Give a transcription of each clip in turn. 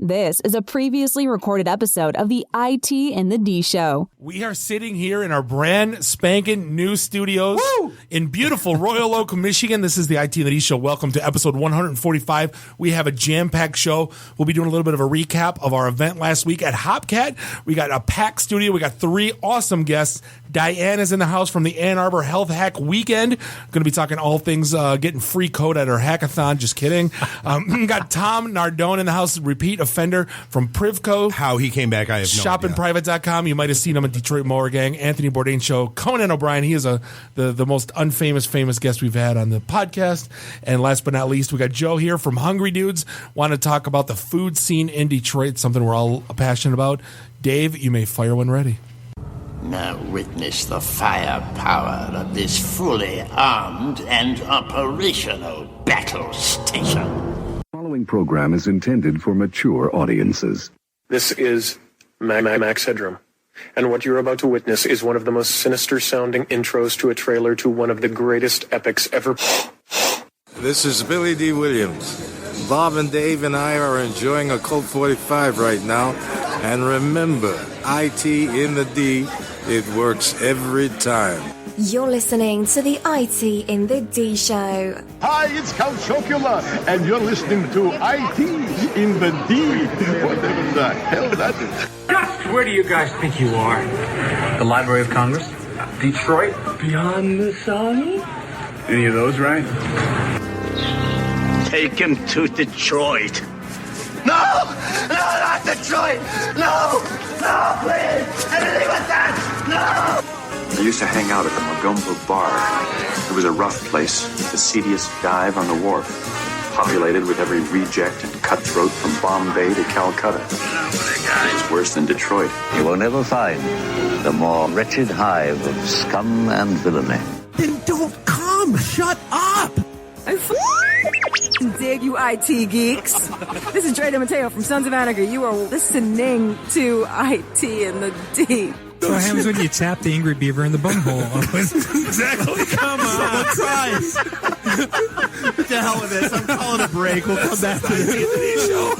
This is a previously recorded episode of the ITintheD Show. We are sitting here in our brand spanking new studios in beautiful Royal Oak, Michigan. This is the ITintheD Show. Welcome to episode 145. We have a jam-packed show. We'll be doing a little bit of a recap of our event last week at Hopcat. We got a packed studio. We got three awesome guests. Diane is in the house from the Ann Arbor Health Hack Weekend. Going to be talking all things getting free code at our hackathon. Just kidding. Got Tom Nardone in the house, repeat offender from PriveCo. How he came back, I have no idea. ShopandPrivate.com. You might have seen him at Detroit Mower Gang. Anthony Bourdain Show. Conan O'Brien. He is the most famous guest we've had on the podcast. And last but not least, we got Joe here from Hungry Dudes. Want to talk about the food scene in Detroit, something we're all passionate about. Dave, you may fire when ready. Now witness the firepower of this fully armed and operational battle station. The following program is intended for mature audiences. This is Max Headroom, and what you're about to witness is one of the most sinister-sounding intros to a trailer to one of the greatest epics ever. This is Billy D. Williams. Bob and Dave and I are enjoying a Colt 45 right now, and remember, ITintheD, it works every time. You're listening to the ITintheD Show. Hi, it's Count Chocula, and you're listening to ITintheD. Whatever the hell that is. Just where do you guys think you are? The Library of Congress? Detroit? Beyond the sun? Any of those right? Take him to Detroit. No! No, not Detroit! No! No, please! Anything but that! No! I used to hang out at the Magumbo Bar. It was a rough place, the seediest dive on the wharf, populated with every reject and cutthroat from Bombay to Calcutta. It's worse than Detroit. You will never find the more wretched hive of scum and villainy. Then don't come! Shut up! Dig, you IT geeks. This is Dre DeMatteo from Sons of Anarchy. You are listening to ITintheD. So what happens when you tap the angry beaver in the bumhole? Exactly. Come on. Tries. What the hell with this? I'm calling a break. We'll come back to the ITintheD Show.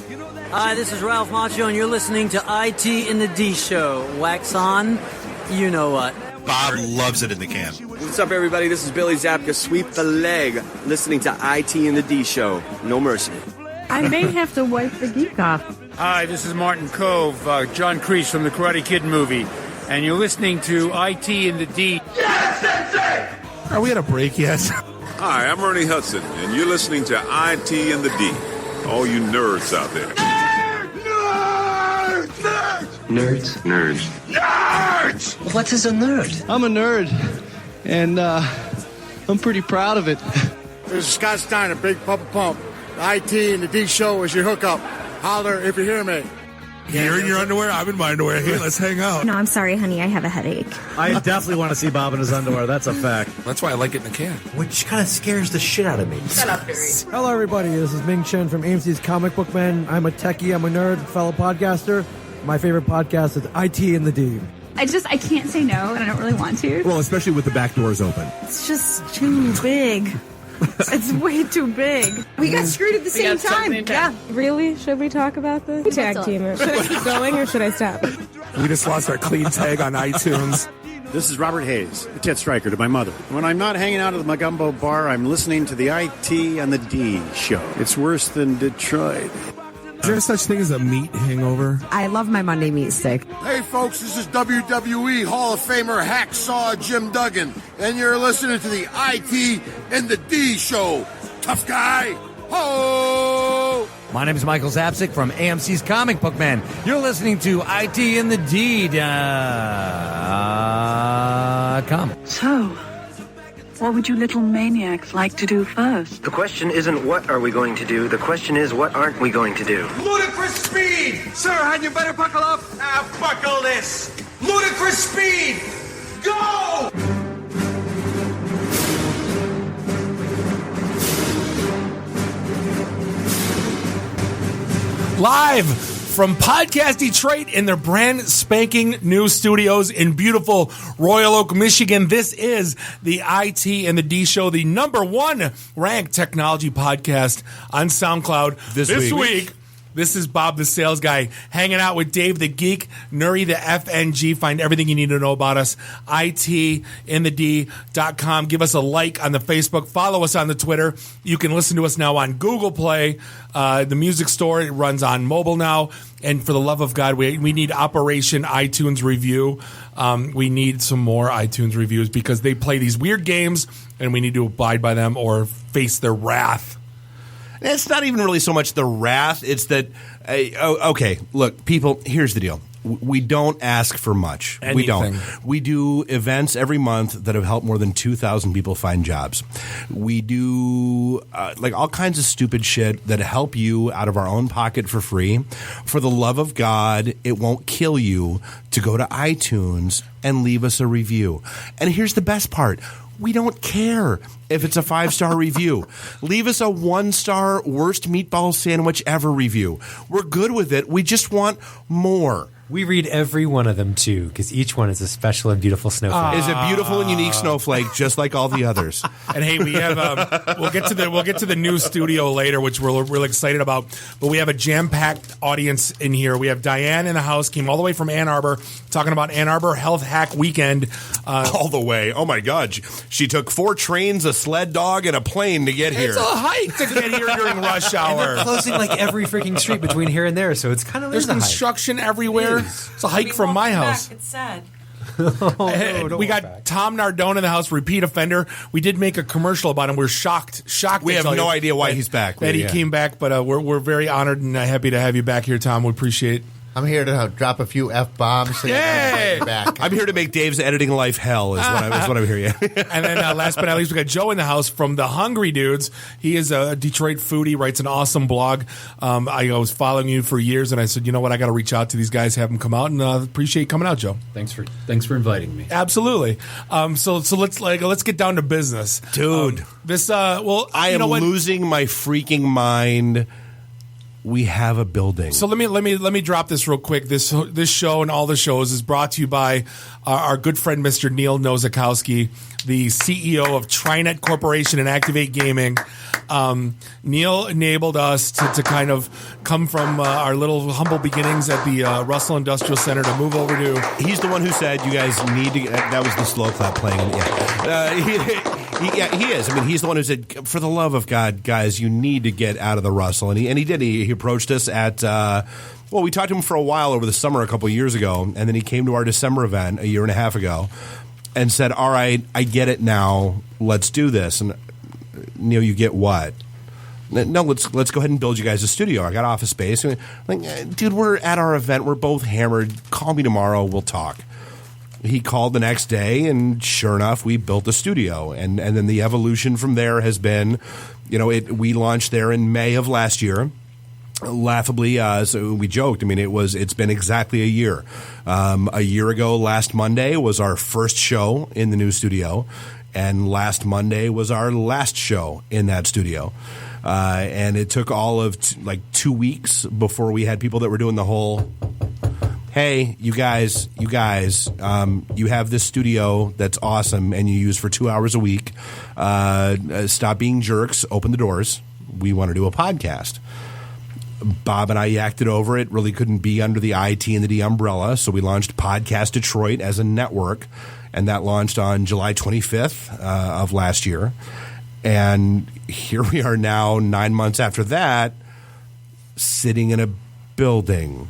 Hi, this is Ralph Macchio, and you're listening to ITintheD Show. Wax on, you know what. Bob loves it in the can. What's up, everybody? This is Billy Zapka. Sweep the leg. Listening to ITintheD Show. No mercy. I may have to wipe the geek off. Hi, this is Martin Cove, John Kreese from the Karate Kid movie, and you're listening to ITintheD. Yes, Sensei! Are we at a break yet? Hi, I'm Ernie Hudson, and you're listening to ITintheD. All you nerds out there. Nerds? Nerds. Nerds! What is a nerd? I'm a nerd, and I'm pretty proud of it. This is Scott Steiner, Big Papa Pump. The ITintheD Show is your hookup. Holler if you hear me. You're in your underwear, I'm in my underwear. Hey, let's hang out. No, I'm sorry, honey. I have a headache. I definitely want to see Bob in his underwear. That's a fact. That's why I like it in the can. Which kind of scares the shit out of me. Shut up, Barry. Hello, everybody. This is Ming Chen from AMC's Comic Book Man. I'm a techie. I'm a nerd, fellow podcaster. My favorite podcast is ITintheD. I can't say no, and I don't really want to. Well, especially with the back doors open. It's just too big. It's way too big. We got screwed at the same time. Yeah. Really? Should we talk about this? Tag team it. Should I keep going or should I stop? We just lost our clean tag on iTunes. This is Robert Hayes, the Tit Striker to my mother. When I'm not hanging out at the Magumbo Bar, I'm listening to the ITintheD Show. It's worse than Detroit. Is there such thing as a meat hangover? I love my Monday meat steak. Hey, folks, this is WWE Hall of Famer Hacksaw Jim Duggan, and you're listening to the ITintheD Show. Tough guy. Ho! My name is Michael Zapsik from AMC's Comic Book Man. You're listening to ITintheD. Com. So, what would you little maniacs like to do first? The question isn't what are we going to do. The question is what aren't we going to do. Ludicrous speed! Sir, had you better buckle up? Buckle this! Ludicrous speed! Go! Live from Podcast Detroit in their brand spanking new studios in beautiful Royal Oak, Michigan. This is the ITintheD Show, the #1 ranked technology podcast on SoundCloud. This week, This is Bob the Sales Guy hanging out with Dave the Geek, Nuri the FNG. Find everything you need to know about us. ITintheD.com. Give us a like on the Facebook. Follow us on the Twitter. You can listen to us now on Google Play. The music store, it runs on mobile now. And for the love of God, we need Operation iTunes Review. We need some more iTunes reviews because they play these weird games and we need to abide by them or face their wrath. It's not even really so much the wrath. It's that, okay, look, people, here's the deal. We don't ask for much. Anything. We don't. We do events every month that have helped more than 2,000 people find jobs. We do like all kinds of stupid shit that help you out of our own pocket for free. For the love of God, it won't kill you to go to iTunes and leave us a review. And here's the best part. We don't care if it's a 5-star review. Leave us a 1-star worst meatball sandwich ever review. We're good with it. We just want more. We read every one of them, too, because each one is a special and beautiful snowflake. Is a beautiful and unique snowflake, just like all the others. And hey, we have we'll get to the new studio later, which we're really excited about. But we have a jam-packed audience in here. We have Diane in the house, came all the way from Ann Arbor, talking about Ann Arbor Health Hack Weekend. All the way. Oh my God, she took 4 trains, a sled dog, and a plane to get here. It's a hike to get here during rush hour. And they're closing like every freaking street between here and there, so it's kind of there's construction everywhere. It's a hike from my house. It's sad. We got Tom Nardone in the house, repeat offender. We did make a commercial about him. We're shocked. We have no idea why he's back. That he came back, but we're very honored and happy to have you back here, Tom. We appreciate it. I'm here to drop a few F-bombs. Yay! Back. I'm here to make Dave's editing life hell is what I'm hearing. And then last but not least, we got Joe in the house from the Hungry Dudes. He is a Detroit foodie, writes an awesome blog. I was following you for years, and I said, you know what, I got to reach out to these guys, have them come out, and appreciate you coming out, Joe. Thanks for inviting me. Absolutely. So let's get down to business, dude. I am losing my freaking mind. We have a building. So let me drop this real quick. This show and all the shows is brought to you by our good friend Mr. Neil Nozakowski, the CEO of Trinet Corporation and Activate Gaming. Neil enabled us to kind of come from our little humble beginnings at the Russell Industrial Center to move over to. He's the one who said you guys need to. That was the slow clap playing. He is. I mean, he's the one who said, for the love of God, guys, you need to get out of the Russell. And he did. He approached us at. Well, we talked to him for a while over the summer a couple of years ago, and then he came to our December event a year and a half ago and said, all right, I get it now. Let's do this. And Neil, you get what? No, let's go ahead and build you guys a studio. I got office space. Like, dude, we're at our event. We're both hammered. Call me tomorrow. We'll talk. He called the next day, and sure enough, we built a studio. And then the evolution from there has been, we launched there in May of last year. Laughably, so we joked. I mean, it's been exactly a year. A year ago, last Monday was our first show in the new studio, and last Monday was our last show in that studio. And it took all of 2 weeks before we had people that were doing the whole, hey, you guys, you have this studio that's awesome and you use for 2 hours a week. Stop being jerks, open the doors. We want to do a podcast. Bob and I yacked it over. It really couldn't be under the ITintheD umbrella, so we launched Podcast Detroit as a network, and that launched on July 25th of last year. And here we are now, 9 months after that, sitting in a building.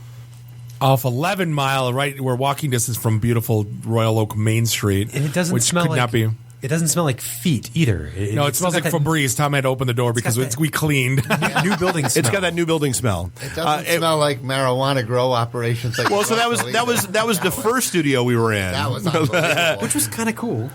Off 11 Mile, right? We're walking distance from beautiful Royal Oak Main Street. And it doesn't which smell could not be. It doesn't smell like feet either. No, it smells like Febreze. Tom had to open the door because we cleaned. New building smell. It's got that new building smell. It doesn't smell like marijuana grow operations. Like well, so that was the first studio we were in. That was unbelievable. Which was kind of cool.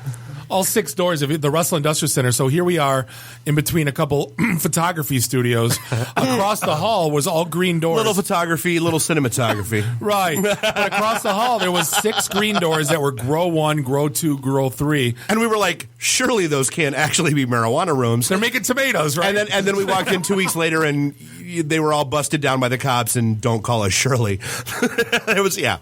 All 6 doors of the Russell Industrial Center. So here we are in between a couple photography studios. Across the hall was all green doors. Little photography, little cinematography. Right. But across the hall there was 6 green doors that were Grow 1, Grow 2, Grow 3. And we were like, surely those can't actually be marijuana rooms. They're making tomatoes, right? And then we walked in 2 weeks later and they were all busted down by the cops and don't call us Shirley. It was, yeah.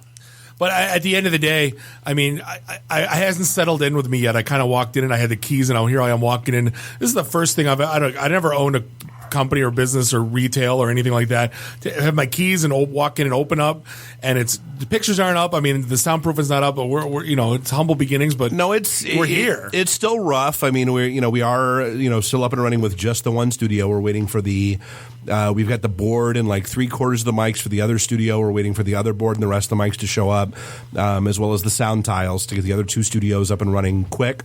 But at the end of the day, I mean, I hasn't settled in with me yet. I kind of walked in and I had the keys, and here I am walking in. This is the first thing I never owned a company or business or retail or anything like that, to have my keys and walk in and open up, and the pictures aren't up. I mean, the soundproof is not up, but we're it's humble beginnings. But no, we're here. It's still rough. I mean, we are still up and running with just the one studio. We're waiting for we've got the board and like 3/4 of the mics for the other studio. We're waiting for the other board and the rest of the mics to show up, as well as the sound tiles to get the other 2 studios up and running quick.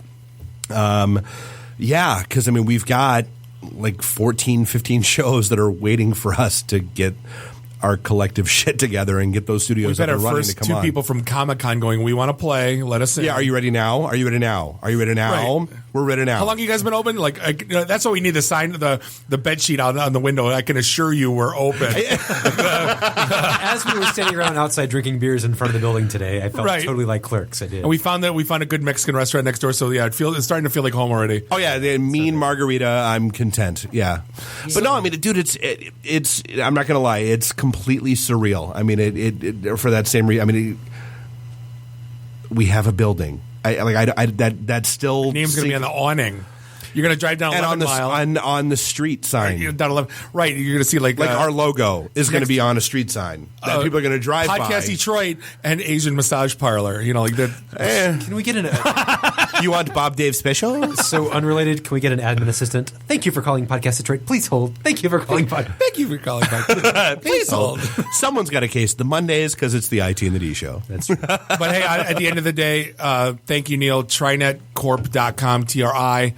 Yeah, because I mean, we've got like 14, 15 shows that are waiting for us to get our collective shit together and get those studios up and running to come on. We've had our first 2 people from Comic-Con going, we want to play, let us in. Yeah, are you ready now? Are you ready now? Are you ready now? Right. We're ready now. How long have you guys been open? Like, that's what we need to sign the bed sheet on the window. I can assure you we're open. As we were standing around outside drinking beers in front of the building today, I felt totally like Clerks. I did. And we found a good Mexican restaurant next door, so yeah, it's starting to feel like home already. Oh yeah, the mean margarita, I'm content. Yeah. But no, I mean, dude, it's I'm not going to lie, it's completely surreal. I mean, it for that same reason. I mean, we have a building. That's still your name's going to be on the awning. You're going to drive down 11 mile on the street sign. Down 11, right? You're going to see like our logo is going to be on a street sign that people are going to drive by. Podcast Detroit and Asian massage parlor. You know, like that. Can we get You want Bob Dave special? So unrelated. Can we get an admin assistant? Thank you for calling Podcast Detroit. Please hold. Thank you for calling. Thank you for calling. Please hold. Someone's got a case the Mondays because it's the IT and the D show. That's true. But hey, at the end of the day, thank you, Neil. TrinetCorp.com, TRI.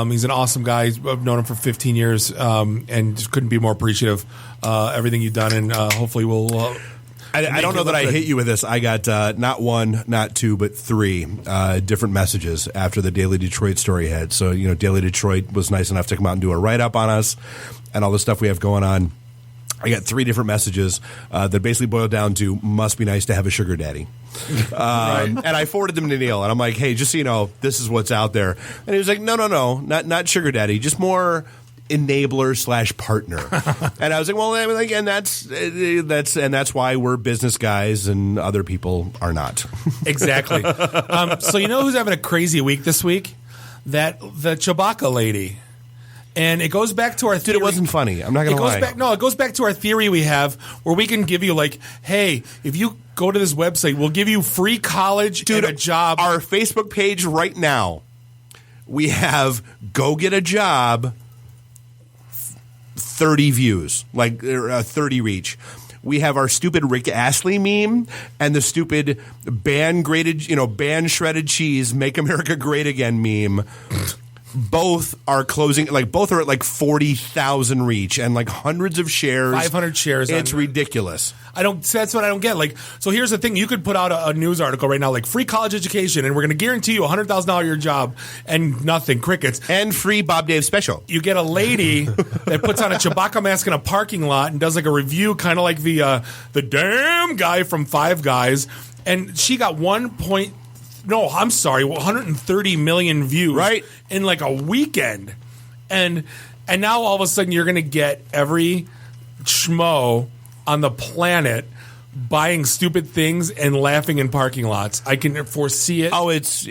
He's an awesome guy. I've known him for 15 years, and just couldn't be more appreciative. Everything you've done, and hopefully we'll. I don't know that I hit you with this. I got not 1, not 2, but 3 different messages after the Daily Detroit story hit. So, Daily Detroit was nice enough to come out and do a write-up on us and all the stuff we have going on. I got 3 different messages that basically boiled down to must be nice to have a sugar daddy. And I forwarded them to Neil, and I'm like, hey, just so you know, this is what's out there. And he was like, no, not sugar daddy, just more enabler / partner. And I was like, well, and that's why we're business guys and other people are not. Exactly. So who's having a crazy week this week? The Chewbacca lady. And it goes back to our theory. Dude, it wasn't funny. I'm not going to lie. It goes back to our theory we have where we can give you like, hey, if you go to this website, we'll give you free college and a job. Our Facebook page right now, we have go get a job, 30 views, like 30 reach. We have our stupid Rick Astley meme and the stupid ban shredded cheese, make America great again meme. Both are closing, both are at 40,000 reach and hundreds of shares. 500 shares. It's ridiculous. That's what I don't get. So here's the thing: you could put out a news article right now, like free college education, and we're going to guarantee you $100,000 a year job, and nothing, crickets, and free Bob Dave special. You get a lady that puts on a Chewbacca mask in a parking lot and does a review, kind of like the damn guy from Five Guys, and she got 130 million views in a weekend. And now all of a sudden you're going to get every schmo on the planet buying stupid things and laughing in parking lots. I can foresee it. Oh, it's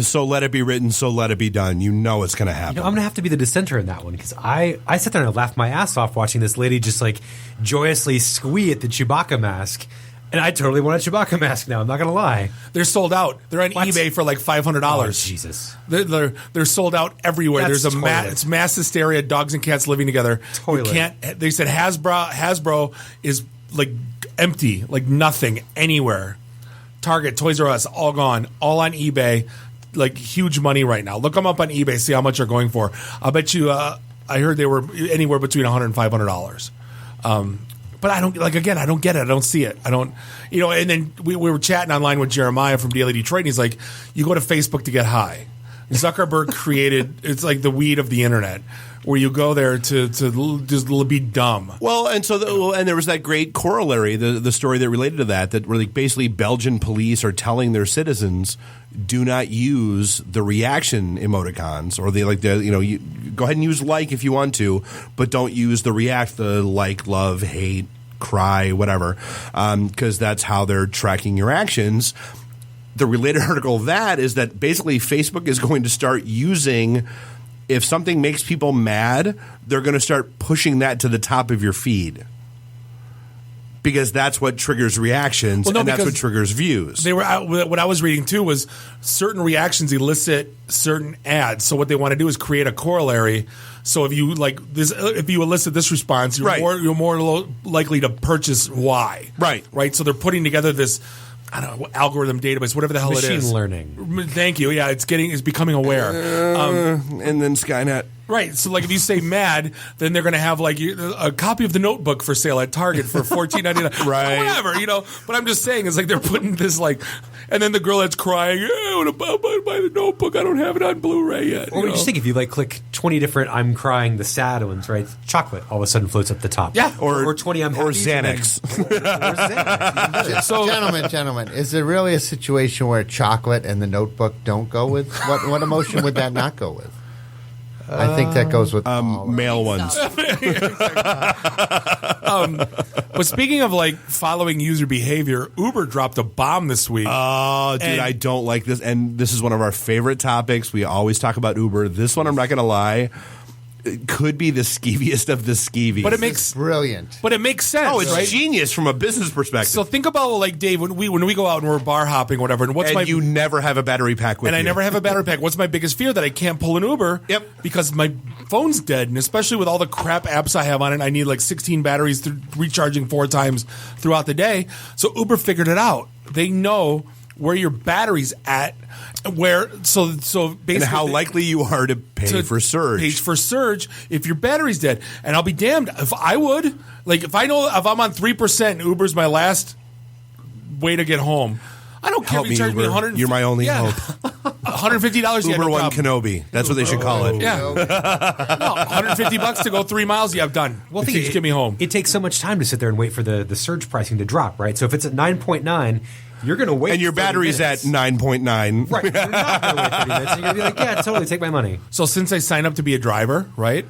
so let it be written, so let it be done. You know it's going to happen. I'm going to have to be the dissenter in that one because I sat there and laughed my ass off watching this lady just joyously squee at the Chewbacca mask. And I totally want a Chewbacca mask now. I'm not going to lie. They're sold out. They're on eBay for $500. Oh, Jesus. They're sold out everywhere. That's There's it's mass hysteria, dogs and cats living together. They said Hasbro is empty, nothing anywhere. Target, Toys R Us, all gone, all on eBay, huge money right now. Look them up on eBay, see how much they're going for. I'll bet you, I heard they were anywhere between $100 and $500. But I don't I don't get it. I don't see it. I don't, and then we were chatting online with Jeremiah from Daily Detroit, and he's like, you go to Facebook to get high. Zuckerberg created, it's like the weed of the internet, where you go there to just be dumb. Well, and so and there was that great corollary, the story that related to that where basically Belgian police are telling their citizens, do not use the reaction emoticons, or you go ahead and use if you want to, but don't use the react, the love, hate, cry, whatever, because that's how they're tracking your actions. The related article of that is that basically Facebook is going to start using if something makes people mad, they're going to start pushing that to the top of your feed. Because that's what triggers reactions, and that's what triggers views. What I was reading too was certain reactions elicit certain ads. So what they want to do is create a corollary. So if you elicit this response, you're more likely to purchase Y. Right. So they're putting together this, I don't know, algorithm database, whatever the hell it is. Machine learning. Thank you. Yeah, it's becoming aware. And then Skynet. Right. So, like, if you say mad, then they're going to have, like, a copy of the Notebook for sale at Target for $14.99. Right. Whatever, But I'm just saying, it's like they're putting this, like, and then the girl that's crying, I want to buy the Notebook. I don't have it on Blu-ray yet. Or just think if you, click 20 different I'm crying, the sad ones, right? Chocolate all of a sudden floats up the top. Yeah. Or 20 I'm happy. Or Xanax. So, gentlemen, is there really a situation where chocolate and the Notebook don't go with? What emotion would that not go with? I think that goes with male ones. But speaking of following user behavior, Uber dropped a bomb this week. Oh, dude, I don't like this. And this is one of our favorite topics. We always talk about Uber. This one, I'm not going to lie, it could be the skeeviest of the skeevies. But it makes brilliant. But it makes sense. Oh, it's right? genius from a business perspective. So think about Dave, when we go out and we're bar hopping or whatever, and you never have a battery pack with you. And I never have a battery pack. What's my biggest fear? That I can't pull an Uber. Yep. Because my phone's dead, and especially with all the crap apps I have on it, I need 16 batteries recharging 4 times throughout the day. So Uber figured it out. They know where your battery's at. So basically, and how likely you are to pay for surge. If your battery's dead. And I'll be damned if I would. If I know if I'm on 3%, Uber's my last way to get home. I don't care if you charge me $100. You're my only hope. $150. Uber One Kenobi. That's what they should call it. Yeah. $150 to go 3 miles. Yeah, I'm done. Well, just get me home. It takes so much time to sit there and wait for the surge pricing to drop, right? So if it's at 9.9, you're going to wait. And your battery's at 9.9. Right. You're not going to wait 30 minutes. You're going to be like, yeah, totally, take my money. So since I signed up to be a driver, right?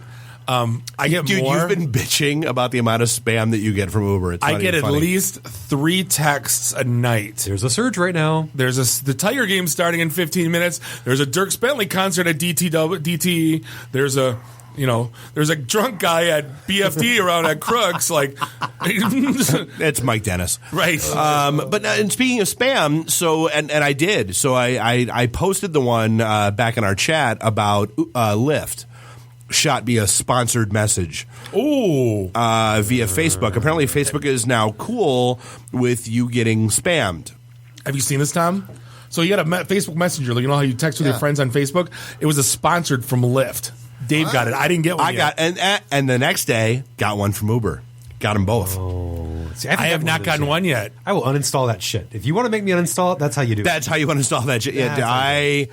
I get Dude, more. You've been bitching about the amount of spam that you get from Uber. I get at least 3 texts a night. There's a surge right now. There's the Tiger game starting in 15 minutes. There's a Dirk Bentley concert at DTE. There's a drunk guy at BFD around at Crooks. It's Mike Dennis, right? But and speaking of spam, and I did. So I posted the one back in our chat about Lyft. Shot via sponsored message. Ooh. Via Facebook. Apparently, Facebook is now cool with you getting spammed. Have you seen this, Tom? So you got a Facebook Messenger. You know how you text with your friends on Facebook? It was a sponsored from Lyft. Dave got it. I didn't get one yet. And the next day, got one from Uber. Got them both. Oh. See, I have not gotten one yet. I will uninstall that shit. If you want to make me uninstall it, that's how you do it. That's how you uninstall that shit. Yeah,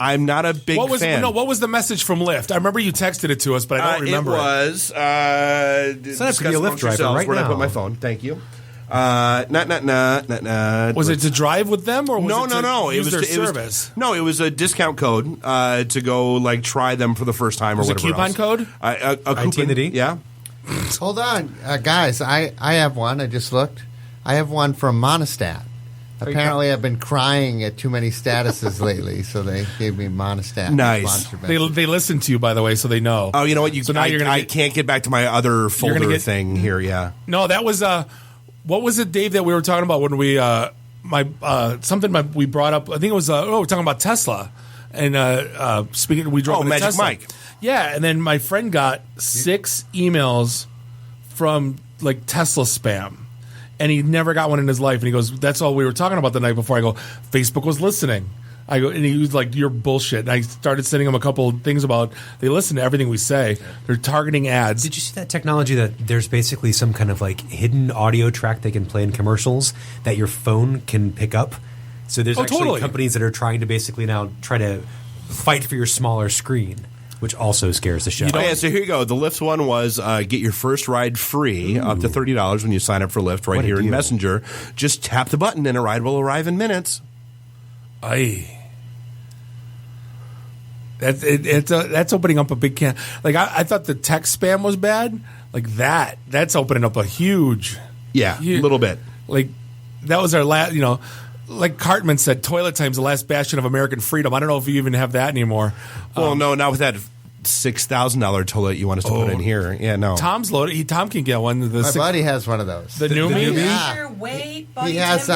I'm not a big fan. No, what was the message from Lyft? I remember you texted it to us, but I don't remember it. Was sign up to be a Lyft driver right where now. I put my phone. Thank you. Was it to drive with them or was no? It was their service? It was a discount code to go try them for the first time or whatever. Was it a coupon code? A coupon. ITintheD? Yeah. Hold on, guys. I have one. I just looked. I have one from Monostat. Apparently, I've been crying at too many statuses lately, so they gave me Monostat. Nice. They listen to you, by the way, so they know. Oh, you know what? I can't get back to my other folder thing here. Yeah. No, that was what was it, Dave, that we were talking about when we we brought up? I think it was we're talking about Tesla, and we drove Magic Tesla. Mike. Yeah, and then my friend got 6 emails from Tesla spam. And he never got one in his life. And he goes, that's all we were talking about the night before. I go, Facebook was listening. I go, and he was like, you're bullshit. And I started sending him a couple of things about they listen to everything we say. They're targeting ads. Did you see that technology that there's basically some kind of hidden audio track they can play in commercials that your phone can pick up? So there's actually companies that are trying to basically now try to fight for your smaller screen, which also scares the shit out of me. So here you go. The Lyft one was get your first ride free up to $30 when you sign up for Lyft right here in Messenger. Just tap the button and a ride will arrive in minutes. That's opening up a big can. I thought the text spam was bad. That's opening up a huge. Yeah, a little bit. That was our last, like Cartman said, toilet time's the last bastion of American freedom. I don't know if you even have that anymore. Well, no, not with that $6,000 toilet you want us to put in here. Yeah, no. Tom's loaded. Tom can get one. My buddy has one of those. The Newbie? Yeah. Weight, body He has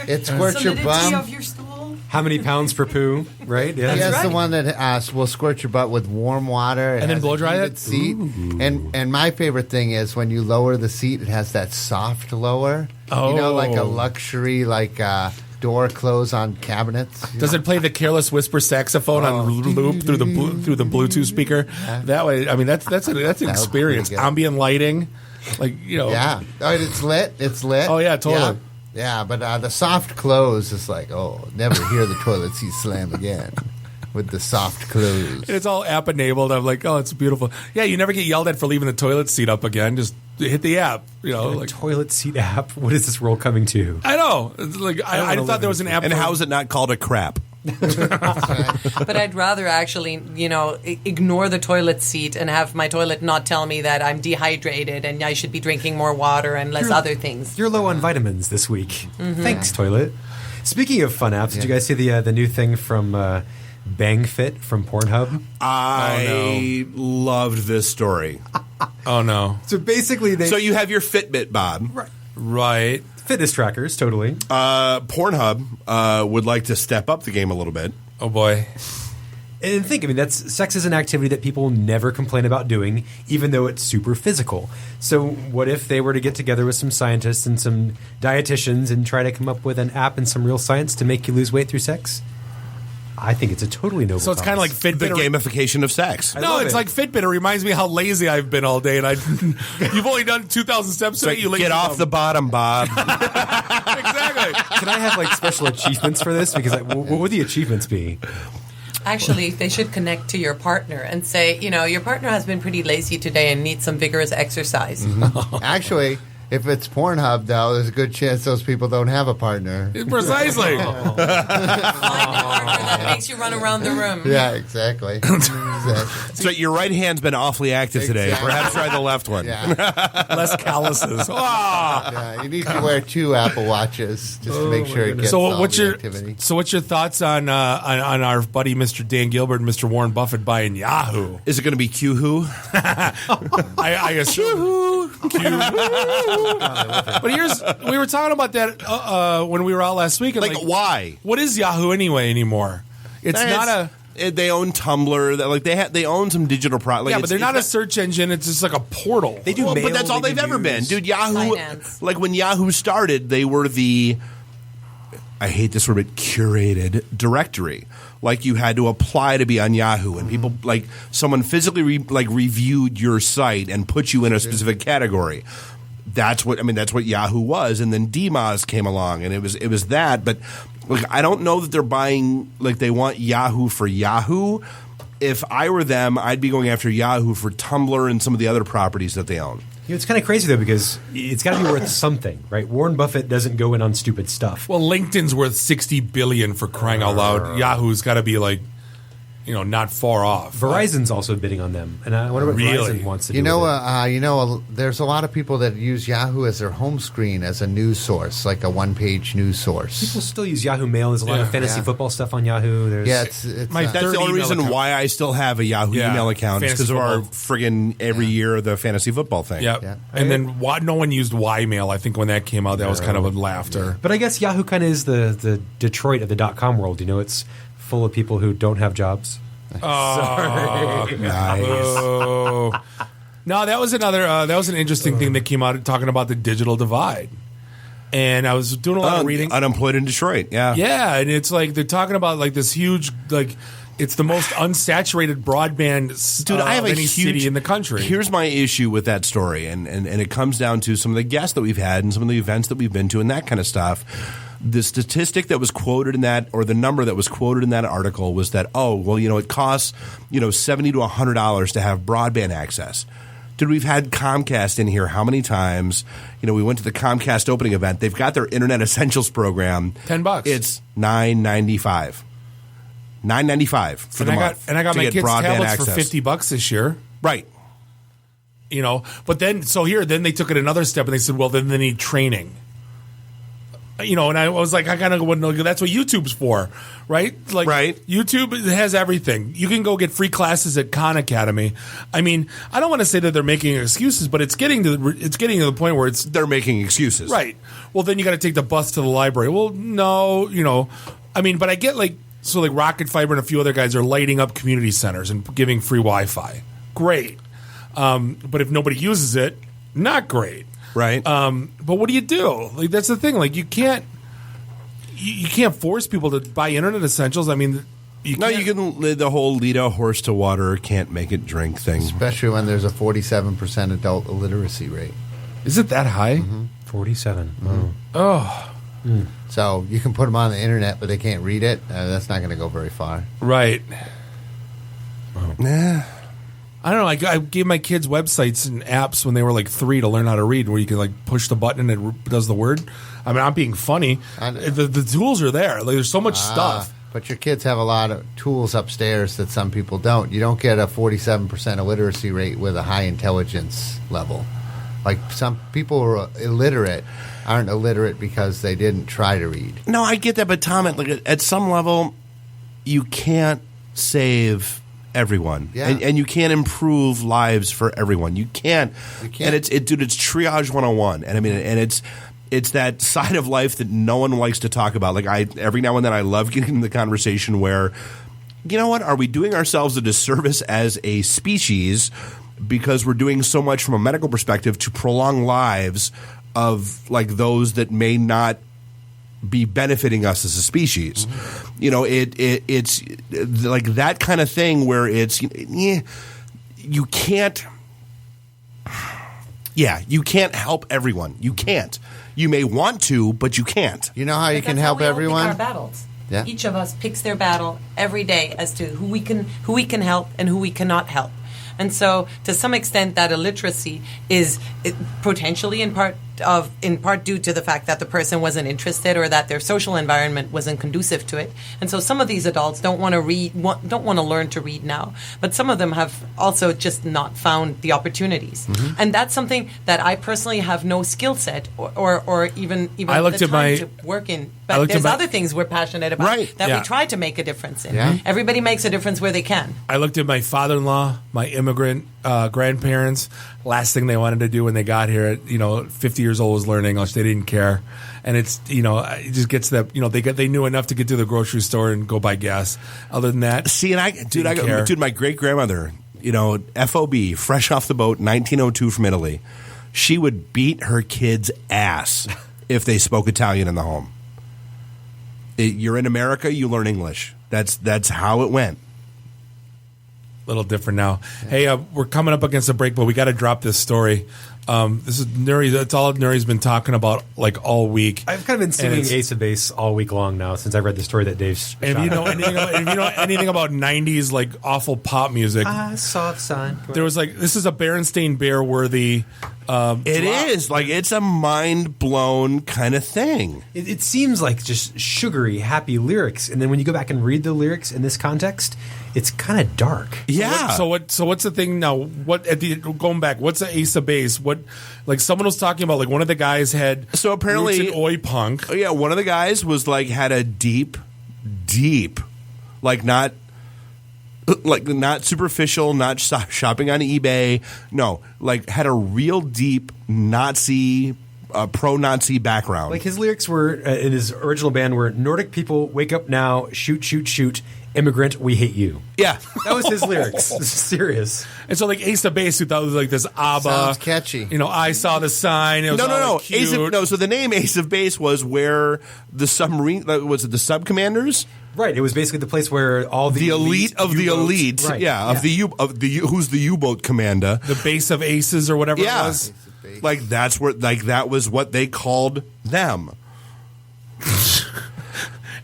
it squirts your bum. of your stool. How many pounds per poo? Right? Yeah. He has the one that will squirt your butt with warm water. And then blow dry it? Seat. And my favorite thing is when you lower the seat, it has that soft lower. Oh. You know, like a luxury, door close on cabinets. Does it play the Careless Whisper saxophone on loop through the Bluetooth speaker? That way, I mean, that's an experience. Ambient lighting, Yeah. Oh, it's lit. It's lit. Oh yeah, totally. Yeah, but the soft close is like, never hear the toilet seat slam again with the soft close. And it's all app enabled. I'm like, it's beautiful. Yeah, you never get yelled at for leaving the toilet seat up again. Just hit the app. Toilet seat app. What is this world coming to? I know. It's like I thought there was an app. And how is it not called a crap? But I'd rather actually, ignore the toilet seat and have my toilet not tell me that I'm dehydrated and I should be drinking more water and less other things. You're low on vitamins this week. Mm-hmm. Thanks, toilet. Speaking of fun apps, did you guys see the new thing from Bang Fit from Pornhub? I loved this story. Oh no! So basically, so you have your Fitbit, Bob, right? Fitness trackers, totally. Pornhub would like to step up the game a little bit. Oh boy! And think, sex is an activity that people never complain about doing, even though it's super physical. So what if they were to get together with some scientists and some dietitians and try to come up with an app and some real science to make you lose weight through sex? I think it's a totally noble So it's kind of like Fitbit. The gamification of sex. No, it's like Fitbit. It reminds me how lazy I've been all day. And you've only done 2,000 steps today. You get off the bottom, Bob. Exactly. Can I have special achievements for this? Because what would the achievements be? Actually, they should connect to your partner and say, your partner has been pretty lazy today and needs some vigorous exercise. Mm-hmm. Actually, if it's Pornhub, though, there's a good chance those people don't have a partner. Precisely. Find a partner that makes you run around the room. Yeah, exactly. So your right hand's been awfully active today. Perhaps try the left one. Yeah. Less calluses. Yeah, you need to wear 2 Apple Watches just to make sure it gets all the activity. So what's your thoughts on our buddy Mr. Dan Gilbert and Mr. Warren Buffett buying Yahoo? Is it going to be Q-Who? I assume. Q-Who. But we were talking about that when we were out last week. And why? What is Yahoo anymore? It's not a. They own Tumblr. They own some digital product. But they're not a search engine. It's just like a portal. They do, but that's all they've ever been, dude. Yahoo, finance. Like when Yahoo started, they were I hate this word, but curated directory. Like you had to apply to be on Yahoo, and people someone physically reviewed your site and put you in a specific category. That's what Yahoo was, and then DMOZ came along, and it was that. But I don't know that they're buying they want Yahoo for Yahoo. If I were them, I'd be going after Yahoo for Tumblr and some of the other properties that they own. It's kind of crazy though because it's got to be worth something, right? Warren Buffett doesn't go in on stupid stuff. Well, LinkedIn's worth $60 billion for crying out loud. Yahoo's got to be not far off. Verizon's also bidding on them, and I wonder what Verizon wants to do. There's a lot of people that use Yahoo as their home screen as a news source, like a one-page news source. People still use Yahoo Mail. There's a lot of fantasy football stuff on Yahoo. That's the only reason why I still have a Yahoo email account is because of our friggin' every year the fantasy football thing. Yeah. And then no one used Y-Mail. I think when that came out, that was kind of a laughter. But I guess Yahoo kind of is the Detroit of the .com world. It's full of people who don't have jobs. Sorry. Nice. Oh. No, that was an interesting thing that came out talking about the digital divide. And I was doing a lot of reading. Unemployed in Detroit, yeah. Yeah, and it's they're talking about this huge it's the most unsaturated broadband Dude, I have of any city in the country. Here's my issue with that story, and it comes down to some of the guests that we've had and some of the events that we've been to and that kind of stuff. The statistic that was quoted in that, or the number that was quoted in that article was that, it costs, $70 to $100 to have broadband access. Dude, we've had Comcast in here how many times? We went to the Comcast opening event. They've got their Internet Essentials program. $10. It's $9.95. $9.95 for the month. And I got my kids' tablets access. for $50 this year. Right. But then they took it another step and they said, well, then they need training. And I was like, I kind of wouldn't know. That's what YouTube's for, right? Like, YouTube has everything. You can go get free classes at Khan Academy. I mean, I don't want to say that they're making excuses, but it's getting to the point where they're making excuses, right? Well, then you got to take the bus to the library. Well, no, I mean, but I get like Rocket Fiber and a few other guys are lighting up community centers and giving free Wi-Fi. Great, but if nobody uses it, not great. Right. But what do you do? Like, that's the thing. Like, you can't force people to buy internet essentials. I mean, you can the whole lead a horse to water, can't make it drink thing. Especially when there's a 47% adult illiteracy rate. Is it that high? 47. Mm-hmm. Oh. So you can put them on the internet, but they can't read it. That's not going to go very far. Right. Nah. I don't know. I gave my kids websites and apps when they were like 3 to learn how to read, where you can like push the button and it does the word. I mean, I'm being funny. The tools are there. Like, there's so much stuff. But your kids have a lot of tools upstairs that some people don't. You don't get a 47% illiteracy rate with a high intelligence level. Like, some people who are illiterate aren't illiterate because they didn't try to read. No, I get that, but Tom, at some level, you can't save everyone, and you can't improve lives for everyone. You can't. And it's triage 101. And I mean, and it's that side of life that no one likes to talk about. Like, every now and then I love getting in the conversation where, you know what, are we doing ourselves a disservice as a species because we're doing so much from a medical perspective to prolong lives of like those that may not be benefiting us as a species? It's like that kind of thing where it's you can't help everyone. You can't. You may want to, but you can't. You know how you can help everyone? Pick our battles. Yeah. Each of us picks their battle every day as to who we can help and who we cannot help. And so, to some extent, that illiteracy is potentially in part due to the fact that the person wasn't interested or that their social environment wasn't conducive to it. And so, some of these adults don't want to learn to read now, but some of them have also just not found the opportunities. Mm-hmm. And that's something that I personally have no skill set or even I looked the at time to work in. But there's other things we're passionate about that we try to make a difference in. Yeah. Everybody makes a difference where they can. I looked at my father-in-law, my immigrant grandparents. Last thing they wanted to do when they got here at 50 years old was learn English. They didn't care, and it just gets that they knew enough to get to the grocery store and go buy gas. Other than that, my great grandmother, FOB, fresh off the boat, 1902 from Italy, she would beat her kids' ass if they spoke Italian in the home. You're in America, you learn English. That's how it went. A little different now. Yeah. Hey, we're coming up against a break, but we got to drop this story. This is Nuri. That's all Nuri's been talking about like all week. I've kind of been singing Ace of Base all week long now since I read the story that Dave's. And if you know anything about '90s like awful pop music, soft sun. There was this is a Berenstain Bear worthy. It is like it's a mind blown kind of thing. It seems like just sugary, happy lyrics, and then when you go back and read the lyrics in this context, it's kind of dark. Yeah. So what's the thing now? Going back? What's the Ace of Base? What someone was talking about? Like one of the guys had apparently roots in oi punk. Yeah, one of the guys was had a deep, not superficial, not shopping on eBay. No, had a real deep Nazi, pro-Nazi background. Like his lyrics were in his original band were Nordic people wake up now, shoot, shoot, shoot. Immigrant, we hate you. Yeah, that was his lyrics. This is serious. And so, Ace of Base, who thought it was this ABBA. Sounds catchy. I saw the sign. It was no. Cute. So the name Ace of Base was where the submarine was it the sub commanders? Right. It was basically the place where all the elite of the elite. Right. Yeah. Who's the U-boat commander? The base of aces or whatever it was. That's where that was what they called them.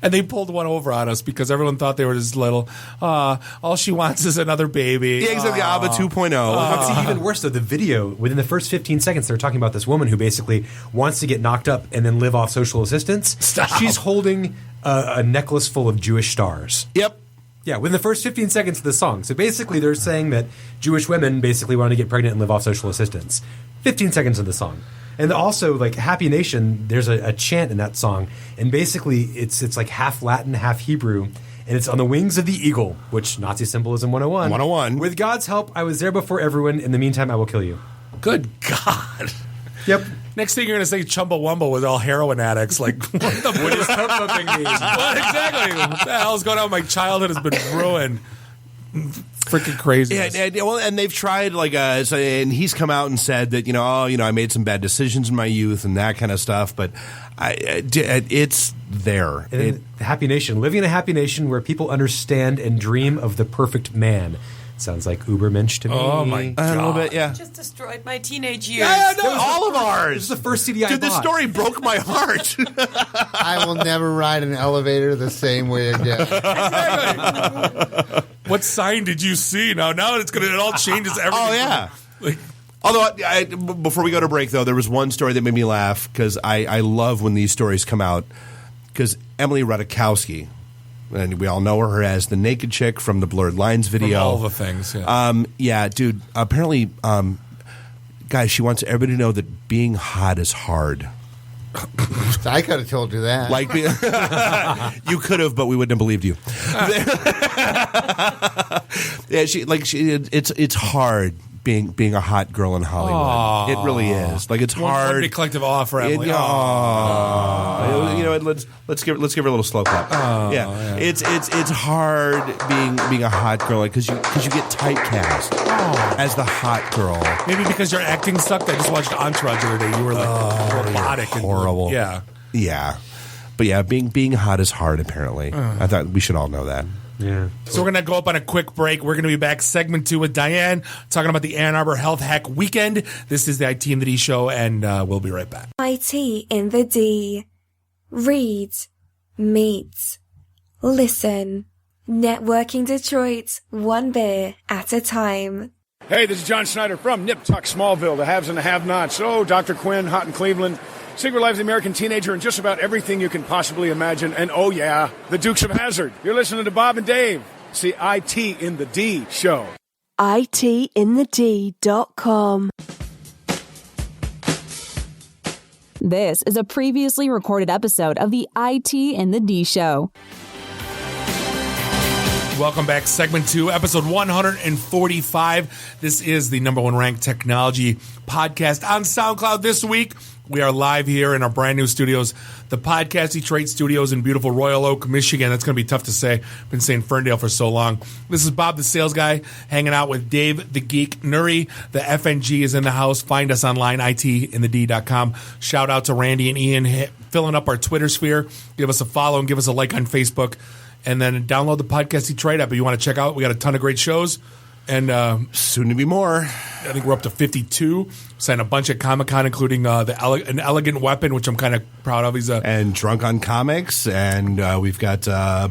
And they pulled one over on us because everyone thought they were just little. All she wants is another baby. Yeah, exactly. ABBA 2.0. See, even worse, though, the video, within the first 15 seconds, they're talking about this woman who basically wants to get knocked up and then live off social assistance. Stop. She's holding a necklace full of Jewish stars. Yep. Yeah, within the first 15 seconds of the song. So basically, they're saying that Jewish women basically want to get pregnant and live off social assistance. 15 seconds of the song. And also, like Happy Nation, there's a chant in that song, and basically it's like half Latin, half Hebrew, and it's on the wings of the eagle, which Nazi symbolism 101. 101. With God's help, I was there before everyone. In the meantime, I will kill you. Good God. Yep. Next thing you're going to say Chumbawamba with all heroin addicts. Like, what does Tumbo thing mean? What exactly? What the hell's going on? My childhood has been ruined. Freaking crazy. Well, and they've tried and he's come out and said that I made some bad decisions in my youth and that kind of stuff, but it's there. And then the Happy Nation, living in a happy nation where people understand and dream of the perfect man. Sounds like Ubermensch to me. Oh my God! A little bit, yeah. You just destroyed my teenage years. Yeah, no, all of ours. This is the first CD I bought. Dude, this story broke my heart. I will never ride an elevator the same way again. Exactly. What sign did you see? Now it all changes everything. Oh yeah. Although, before we go to break, though, there was one story that made me laugh because I love when these stories come out. Because Emily Ratajkowski, and we all know her as the naked chick from the Blurred Lines video. From all the things, yeah. Yeah, dude, apparently, guys, she wants everybody to know that being hot is hard. I could have told you that. You could have, but we wouldn't have believed you. Yeah, it's hard being a hot girl in Hollywood. Aww. It really is. Like, it's hard. One big collective awe for Emily. Let's give her a little slow clap. Yeah. It's hard being a hot girl because you get typecast as the hot girl. Maybe because your acting sucked. I just watched Entourage the other day. You were like robotic, horrible. Yeah. But yeah, being hot is hard. Apparently, I thought we should all know that. Yeah. So we're going to go up on a quick break. We're going to be back segment 2 with Diane talking about the Ann Arbor Health Hack Weekend. This is the IT in the D show, and we'll be right back. IT in the D. Read, meet, listen. Networking Detroit, one beer at a time. Hey, this is John Schneider from Nip Tuck Smallville, the haves and the have-nots. Oh, Dr. Quinn, Hot in Cleveland. Secret Life of the American Teenager, and just about everything you can possibly imagine. And oh yeah, the Dukes of Hazzard. You're listening to Bob and Dave. It's the IT in the D show. ITintheD.com. This is a previously recorded episode of the IT in the D show. Welcome back, segment 2, episode 145. This is the #1 ranked technology podcast on SoundCloud this week. We are live here in our brand new studios, the Podcast Detroit studios in beautiful Royal Oak, Michigan. That's going to be tough to say. Been saying Ferndale for so long. This is Bob, the sales guy, hanging out with Dave, the geek. Nuri, the FNG, is in the house. Find us online, ITintheD.com. Shout out to Randy and Ian filling up our Twitter sphere. Give us a follow and give us a like on Facebook. And then download the Podcast Detroit app if you want to check out. We got a ton of great shows. And soon to be more. I think we're up to 52. Signed a bunch at Comic-Con, including an Elegant Weapon, which I'm kind of proud of. And Drunk on Comics. And we've got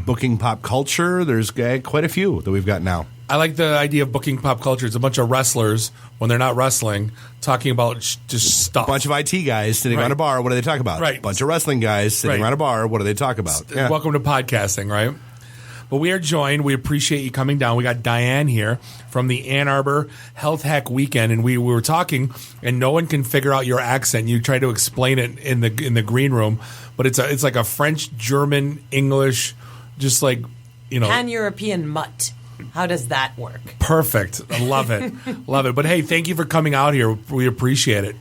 Booking Pop Culture. There's quite a few that we've got now. I like the idea of Booking Pop Culture. It's a bunch of wrestlers, when they're not wrestling, talking about just stuff. A bunch of IT guys sitting around a bar. What do they talk about? Right. A bunch of wrestling guys sitting around a bar. What do they talk about? Yeah. Welcome to podcasting, right? But we are joined. We appreciate you coming down. We got Diane here from the Ann Arbor Health Hack Weekend, and we were talking, and no one can figure out your accent. You try to explain it in the green room, but it's like a French, German, English, just like Pan-European mutt. How does that work? Perfect. I love it. Love it. But hey, thank you for coming out here. We appreciate it.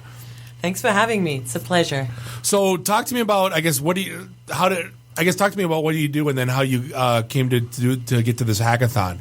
Thanks for having me. It's a pleasure. So talk to me about, talk to me about what do you do and then how you came to get to this hackathon.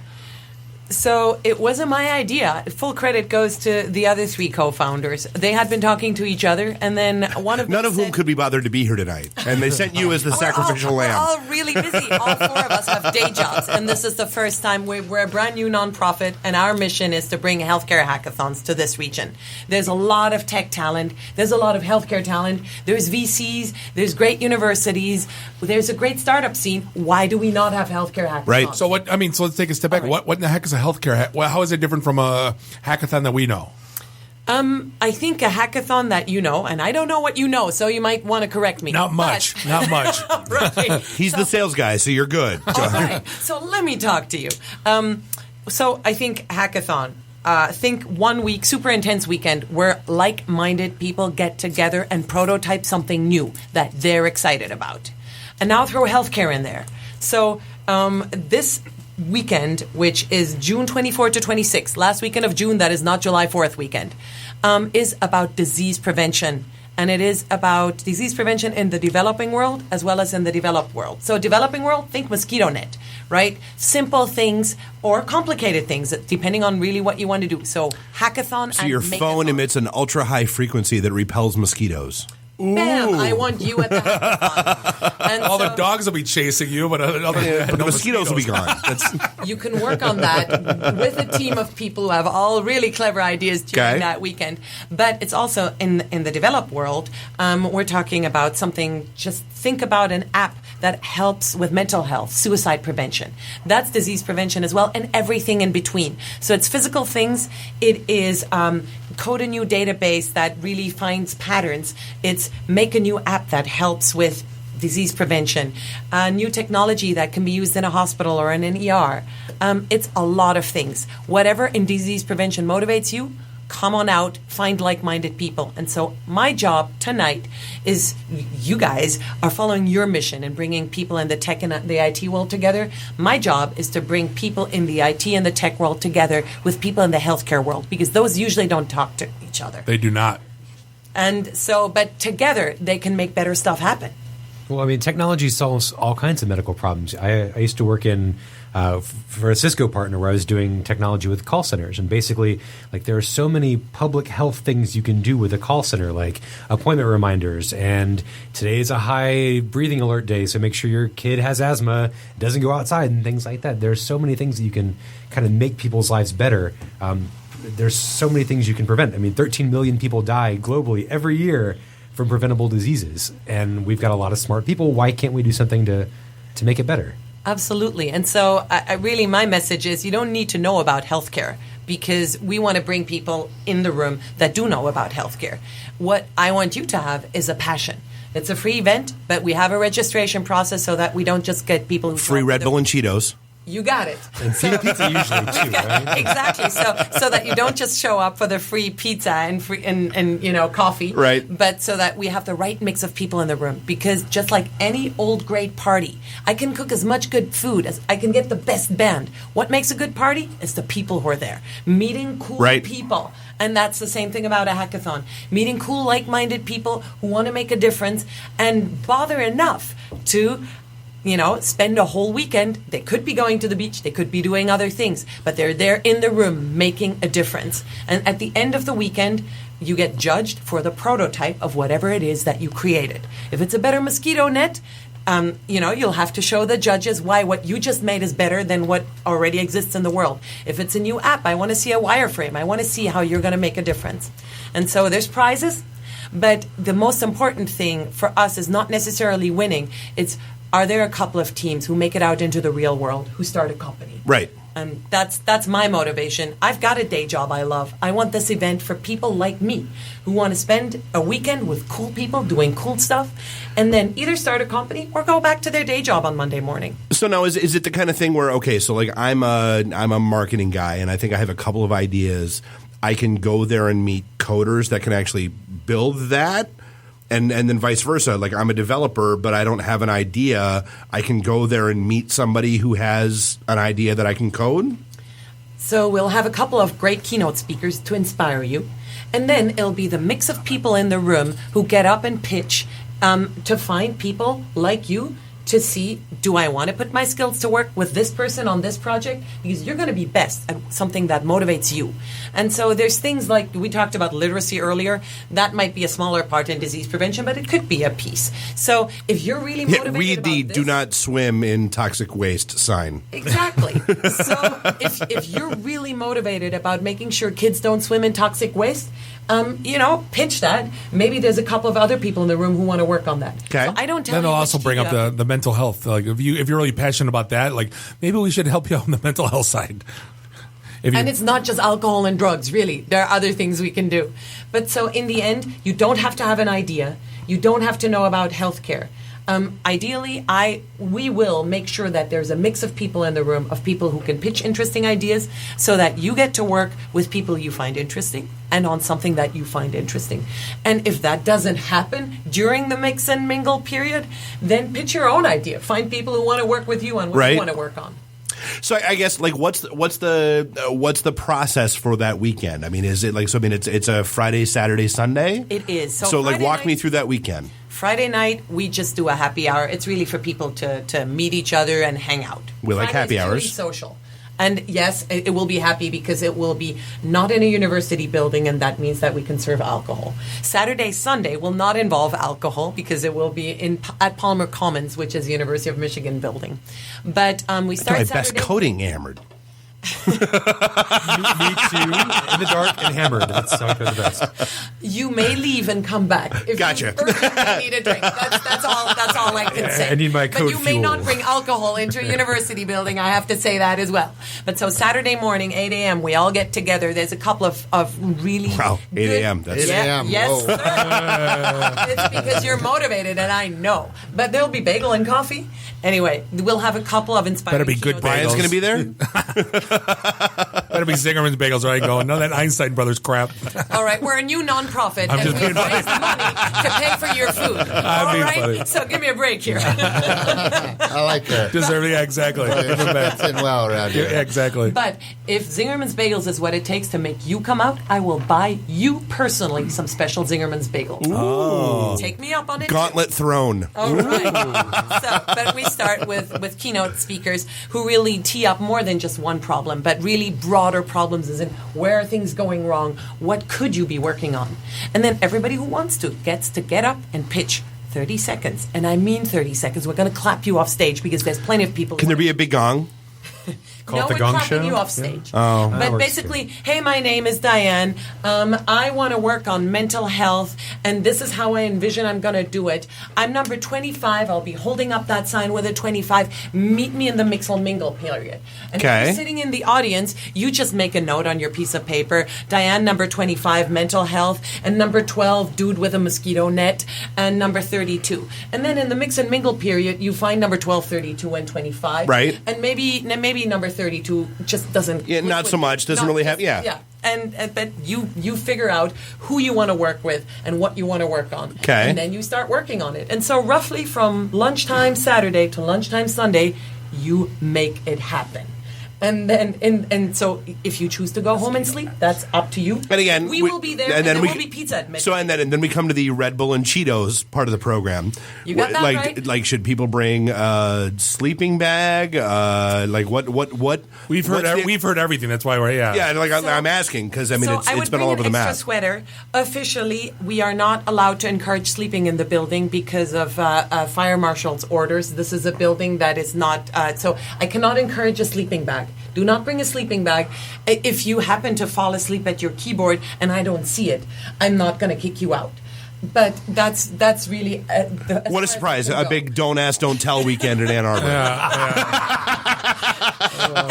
So it wasn't my idea. Full credit goes to the other 3 co-founders. They had been talking to each other, and then one of them None of whom could be bothered to be here tonight. And they sent you as the sacrificial lamb. We're all really busy. All 4 of us have day jobs, and this is the first time we're a brand new nonprofit, and our mission is to bring healthcare hackathons to this region. There's a lot of tech talent. There's a lot of healthcare talent. There's VCs. There's great universities. There's a great startup scene. Why do we not have healthcare hackathons? Right. So so let's take a step back. Right. What in the heck is a healthcare? How is it different from a hackathon that we know? I think a hackathon that you know, and I don't know what you know, so you might want to correct me. Not much. Right. He's the sales guy, so you're good. All right. So let me talk to you. So I think hackathon, think 1 week, super intense weekend, where like-minded people get together and prototype something new that they're excited about. And now throw healthcare in there. So this weekend, which is June 24th to 26th, last weekend of June, that is not July 4th weekend, is about disease prevention. And it is about disease prevention in the developing world as well as in the developed world. So developing world, think mosquito net, right? Simple things or complicated things, depending on really what you want to do. So hackathon. So your phone emits an ultra-high frequency that repels mosquitoes. Bam! I want you at the hackathon. And all the dogs will be chasing you, but the mosquitoes will be gone. You can work on that with a team of people who have all really clever ideas during that weekend. But it's also in the developed world. We're talking about something. Just think about an app that helps with mental health, suicide prevention. That's disease prevention as well, and everything in between. So it's physical things. It is code a new database that really finds patterns. It's make a new app that helps with disease prevention, new technology that can be used in a hospital or in an ER. It's a lot of things. Whatever in disease prevention motivates you, come on out, find like-minded people. And so my job tonight is you guys are following your mission and bringing people in the tech and the IT world together. My job is to bring people in the IT and the tech world together with people in the healthcare world, because those usually don't talk to each other. They do not. And so, but together they can make better stuff happen. Well, I mean, technology solves all kinds of medical problems. I used to work for a Cisco partner where I was doing technology with call centers. And basically, like, there are so many public health things you can do with a call center, like appointment reminders. And today is a high breathing alert day, so make sure your kid has asthma, doesn't go outside, and things like that. There's so many things that you can kind of make people's lives better. There's so many things you can prevent. I mean, 13 million people die globally every year from preventable diseases. And we've got a lot of smart people. Why can't we do something to make it better? Absolutely. And so I really, my message is you don't need to know about healthcare, because we want to bring people in the room that do know about healthcare. What I want you to have is a passion. It's a free event, but we have a registration process so that we don't just get people who free Red Bull and Cheetos. You got it. And free pizza usually too, right? Exactly. So that you don't just show up for the free pizza and free and coffee, right? But so that we have the right mix of people in the room. Because just like any old great party, I can cook as much good food as I can get the best band. What makes a good party is the people who are there, meeting cool people. And that's the same thing about a hackathon. Meeting cool, like-minded people who want to make a difference and bother enough to spend a whole weekend. They could be going to the beach. They could be doing other things. But they're there in the room making a difference. And at the end of the weekend, you get judged for the prototype of whatever it is that you created. If it's a better mosquito net, you'll have to show the judges why what you just made is better than what already exists in the world. If it's a new app, I want to see a wireframe. I want to see how you're going to make a difference. And so there's prizes. But the most important thing for us is not necessarily winning. It's, are there a couple of teams who make it out into the real world, who start a company? Right. And that's my motivation. I've got a day job I love. I want this event for people like me who want to spend a weekend with cool people doing cool stuff and then either start a company or go back to their day job on Monday morning. So now is it the kind of thing where, okay, so like I'm a marketing guy and I think I have a couple of ideas. I can go there and meet coders that can actually build that? And then vice versa. Like, I'm a developer, but I don't have an idea. I can go there and meet somebody who has an idea that I can code? So we'll have a couple of great keynote speakers to inspire you. And then it'll be the mix of people in the room who get up and pitch to find people like you to see, do I want to put my skills to work with this person on this project? Because you're going to be best at something that motivates you. And so there's things like, we talked about literacy earlier. That might be a smaller part in disease prevention, but it could be a piece. So if you're really motivated read the about do not swim in toxic waste sign. Exactly. So if you're really motivated about making sure kids don't swim in toxic waste, pitch that. Maybe there's a couple of other people in the room who want to work on that. Okay. So I don't tell then you they'll also bring up the mental health. Like if you're really passionate about that, like maybe we should help you out on the mental health side. And it's not just alcohol and drugs, really. There are other things we can do. But so in the end, you don't have to have an idea. You don't have to know about healthcare. Ideally, we will make sure that there's a mix of people in the room, of people who can pitch interesting ideas, so that you get to work with people you find interesting and on something that you find interesting. And if that doesn't happen during the mix and mingle period, then pitch your own idea. Find people who want to work with you on what you want to work on. So I guess like what's the process for that weekend? I mean, is it like it's a Friday, Saturday, Sunday? It is. So like Friday walk me night- through that weekend. Friday night, we just do a happy hour. It's really for people to meet each other and hang out. We like happy Friday's hours. Really social. And yes, it will be happy because it will be not in a university building, and that means that we can serve alcohol. Saturday, Sunday will not involve alcohol because it will be at Palmer Commons, which is the University of Michigan building. But we start my Saturday. best coating hammered. Me too. In the dark and hammered. That's how I do the best. You may leave and come back if Gotcha. you urgently need a drink. That's all I can say. I need my But code you may fuel. not bring alcohol into a university building. I have to say that as well. But so Saturday morning, 8 a.m., we all get together. There's a couple of really 8 a.m. That's 8 a.m. Yes, Whoa. sir. It's because you're motivated, and I know. But there'll be bagel and coffee. Anyway, we'll have a couple of inspiring. Better be good keynote Brian's bagels. going to be there. Better be Zingerman's Bagels, right? Going, no, that Einstein Brothers crap. All right, we're a new nonprofit, I'm and just we being raise the money to pay for your food. All being right, funny. so give me a break here. I like that. Yeah, exactly. Fits in well around here. Yeah, exactly. But if Zingerman's Bagels is what it takes to make you come out, I will buy you personally some special Zingerman's Bagels. Oh. Take me up on it. Gauntlet thrown. All right. But we start with keynote speakers who really tee up more than just one problem, but really broader problems as in where are things going wrong? What could you be working on? And then everybody who wants to gets to get up and pitch 30 seconds. And I mean 30 seconds. We're going to clap you off stage because there's plenty of people. Can there be a big gong? No, we're clapping you off stage. Oh. But basically, hey, my name is Diane. I want to work on mental health, and this is how I envision I'm going to do it. I'm number 25. I'll be holding up that sign with a 25. Meet me in the mix and mingle period. And if Okay. you're sitting in the audience, you just make a note on your piece of paper. Diane, number 25, mental health, and number 12, dude with a mosquito net, and number 32. And then in the mix and mingle period, you find number 12, 32, and 25. Right. And maybe number 32 just doesn't. Yeah, click not with so you. much. Doesn't Not really just- have. Yeah. And but you figure out who you want to work with and what you want to work on. Okay. And then you start working on it. And so roughly from lunchtime Saturday to lunchtime Sunday, you make it happen. And then and so if you choose to go home and sleep, that's up to you. And again, we will be there, and then we'll be pizza at midnight. So and then we come to the Red Bull and Cheetos part of the program. You got that like, right. Like, should people bring a sleeping bag? Like what? We've heard everything. That's why we're Yeah, like I'm asking because I mean So it's I would been bring all over an the extra map. sweater. Officially, we are not allowed to encourage sleeping in the building because of fire marshal's orders. This is a building that is not. So I cannot encourage a sleeping bag. Do not bring a sleeping bag. If you happen to fall asleep at your keyboard and I don't see it, I'm not going to kick you out. But that's really What a surprise! A big don't ask, don't tell weekend in Ann Arbor.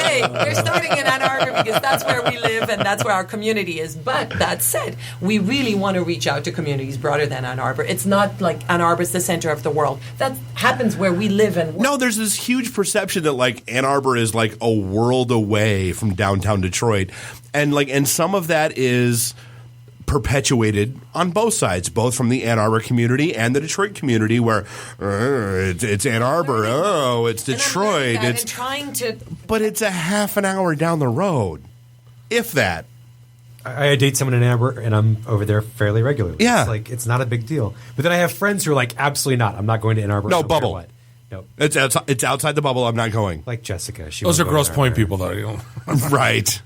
Hey, they're starting in Ann Arbor because that's where we live and that's where our community is. But that said, we really want to reach out to communities broader than Ann Arbor. It's not like Ann Arbor's the center of the world. That happens where we live and work. No, there's this huge perception that like Ann Arbor is like a world away from downtown Detroit, and some of that is perpetuated on both sides, both from the Ann Arbor community and the Detroit community, where it's Ann Arbor, it's Detroit, And trying to, but it's a half an hour down the road, if that. I date someone in Ann Arbor, and I'm over there fairly regularly. Yeah. It's not a big deal. But then I have friends who are like, absolutely not. I'm not going to Ann Arbor. No, I don't care bubble. what. No, It's outside the bubble. I'm not going. like Jessica. Those are Grosse Pointe people, though. You know? Right.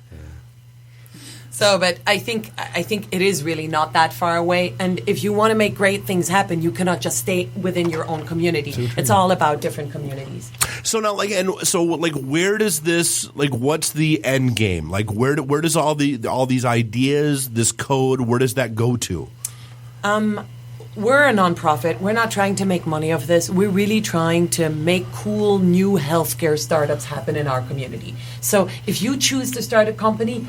So, but I think it is really not that far away. And if you want to make great things happen, you cannot just stay within your own community. It's all about different communities. So now, where does this, what's the end game? Like, where does all these ideas, this code, where does that go to? We're a nonprofit. We're not trying to make money off this. We're really trying to make cool new healthcare startups happen in our community. So if you choose to start a company,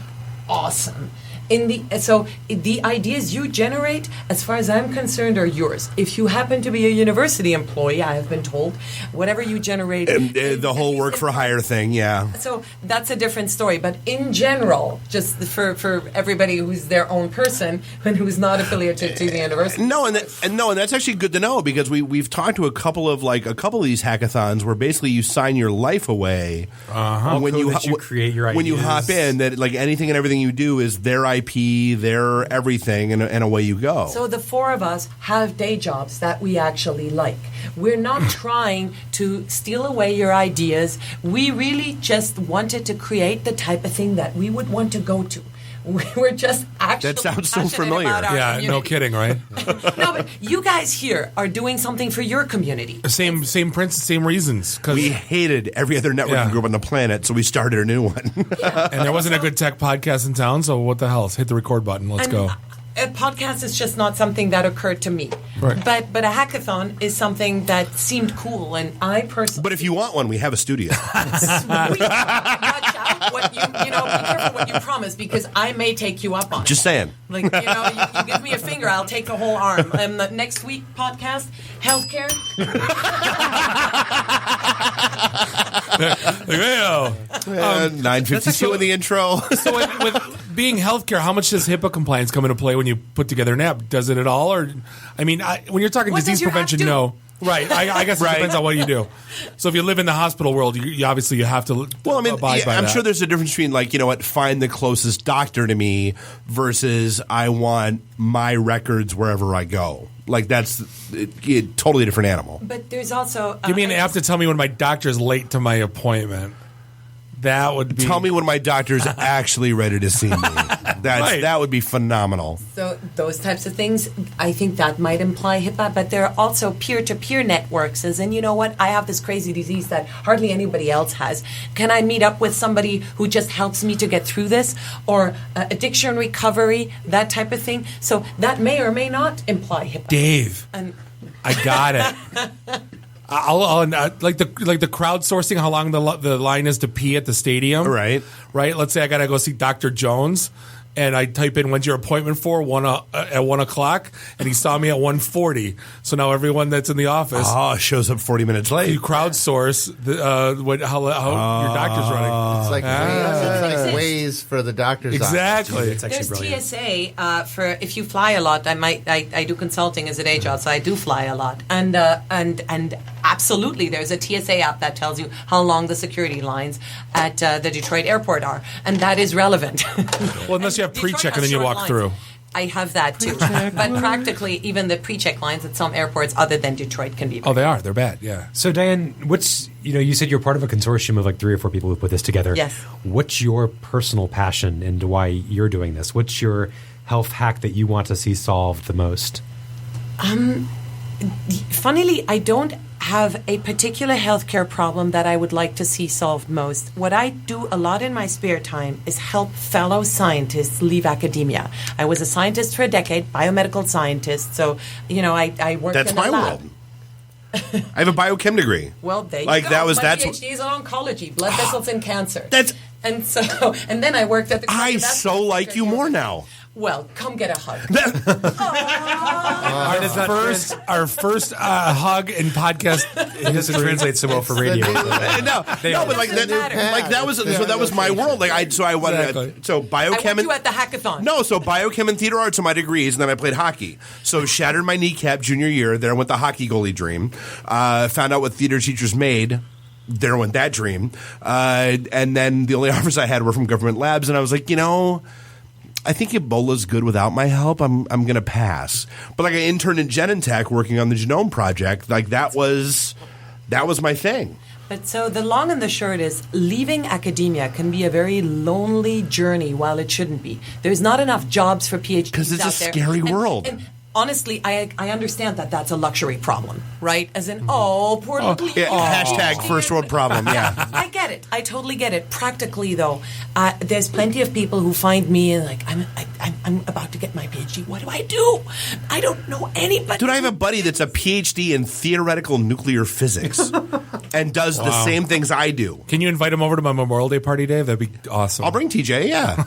awesome. the ideas you generate, as far as I'm concerned, are yours. If you happen to be a university employee, I have been told, whatever you generate, the whole work for hire thing, yeah. So that's a different story. But in general, just for everybody who's their own person and who's not affiliated to the university. No, and that's actually good to know, because we've talked to a couple of these hackathons where basically you sign your life away when you create your ideas. When you hop in, that like anything and everything you do is their IP, their everything, and away you go. So the four of us have day jobs that we actually like. We're not trying to steal away your ideas. We really just wanted to create the type of thing that we would want to go to. We're just actually that sounds so passionate familiar. about our Yeah, community. no kidding, right? No, but you guys here are doing something for your community. Same principle, same reasons. We hated every other networking group on the planet, so we started a new one. And there wasn't a good tech podcast in town, so what the hell? Hit the record button. Let's go. A podcast is just not something that occurred to me. Right. But a hackathon is something that seemed cool, and I personally... But if you want one, we have a studio. Watch out what be careful what you promise, because I may take you up on it. Just saying. Like, you give me a finger, I'll take the whole arm. And the next week podcast, healthcare. 9:52 in the intro. So with being healthcare, how much does HIPAA compliance come into play when you put together an app? Does it at all? Or, I mean, when you're talking disease prevention, no. Right. I guess it depends on what you do. So if you live in the hospital world, you obviously you have to abide by that. I'm sure there's a difference between, like, find the closest doctor to me versus I want my records wherever I go. Like, that's a totally different animal. But there's also... Give me an app to tell me when my doctor's late to my appointment. That would be... Tell me when my doctor's actually ready to see me. That would be phenomenal. So those types of things, I think that might imply HIPAA, but there are also peer-to-peer networks, as in, you know what, I have this crazy disease that hardly anybody else has. Can I meet up with somebody who just helps me to get through this? Or addiction recovery, that type of thing. So that may or may not imply HIPAA. Dave, I got it. I'll like the crowdsourcing, how long the line is to pee at the stadium. Right. Let's say I got to go see Dr. Jones, and I type in when's your appointment for at 1 o'clock, and he saw me at 1:40. So now everyone that's in the office shows up 40 minutes late. You crowdsource how your doctor's running. It's like Waze for the doctor's exactly. office. There's TSA for if you fly a lot. I do consulting as a day job, so I do fly a lot, and absolutely, there's a TSA app that tells you how long the security lines at the Detroit airport are, and that is relevant. Well, unless you have pre-check and then you walk through. I have that too, but practically even the pre-check lines at some airports other than Detroit can be. Oh, they are. They're bad. Yeah. So Diane, you said you're part of a consortium of like 3 or 4 people who put this together. Yes. What's your personal passion and why you're doing this? What's your health hack that you want to see solved the most? Funnily, I don't have a particular healthcare problem that I would like to see solved most. What I do a lot in my spare time is help fellow scientists leave academia. I was a scientist for a decade, biomedical scientist, so, I worked That's in a my lab. world. I have a biochem degree. Well, there you like go. That was my that's PhD is on oncology, blood vessels, and cancer. That's and then I worked at the. I so like you more now. Well, come get a hug. Our first hug in podcast. It doesn't translate so well for radio. But like that was my world. Like I wanted so biochem. I went to at the hackathon. No, so biochem and theater arts are my degrees, and then I played hockey. So shattered my kneecap junior year. Then I went the hockey goalie dream. Found out what theater teachers made. There went that dream. And then the only offers I had were from government labs, and I was like, I think Ebola's good without my help. I'm going to pass. But like I interned in Genentech working on the genome project. Like that was my thing. But so the long and the short is leaving academia can be a very lonely journey while it shouldn't be. There's not enough jobs for PhDs because it's out a there. scary world. And honestly, I understand that that's a luxury problem, right? As in, poor little hashtag first world problem, yeah. I get it. I totally get it. Practically, though, there's plenty of people who find me and like, I'm about to get my PhD. What do I do? I don't know anybody. Dude, I have a buddy that's a PhD in theoretical nuclear physics and does the same things I do. Can you invite him over to my Memorial Day party, Dave? That'd be awesome. I'll bring TJ, yeah.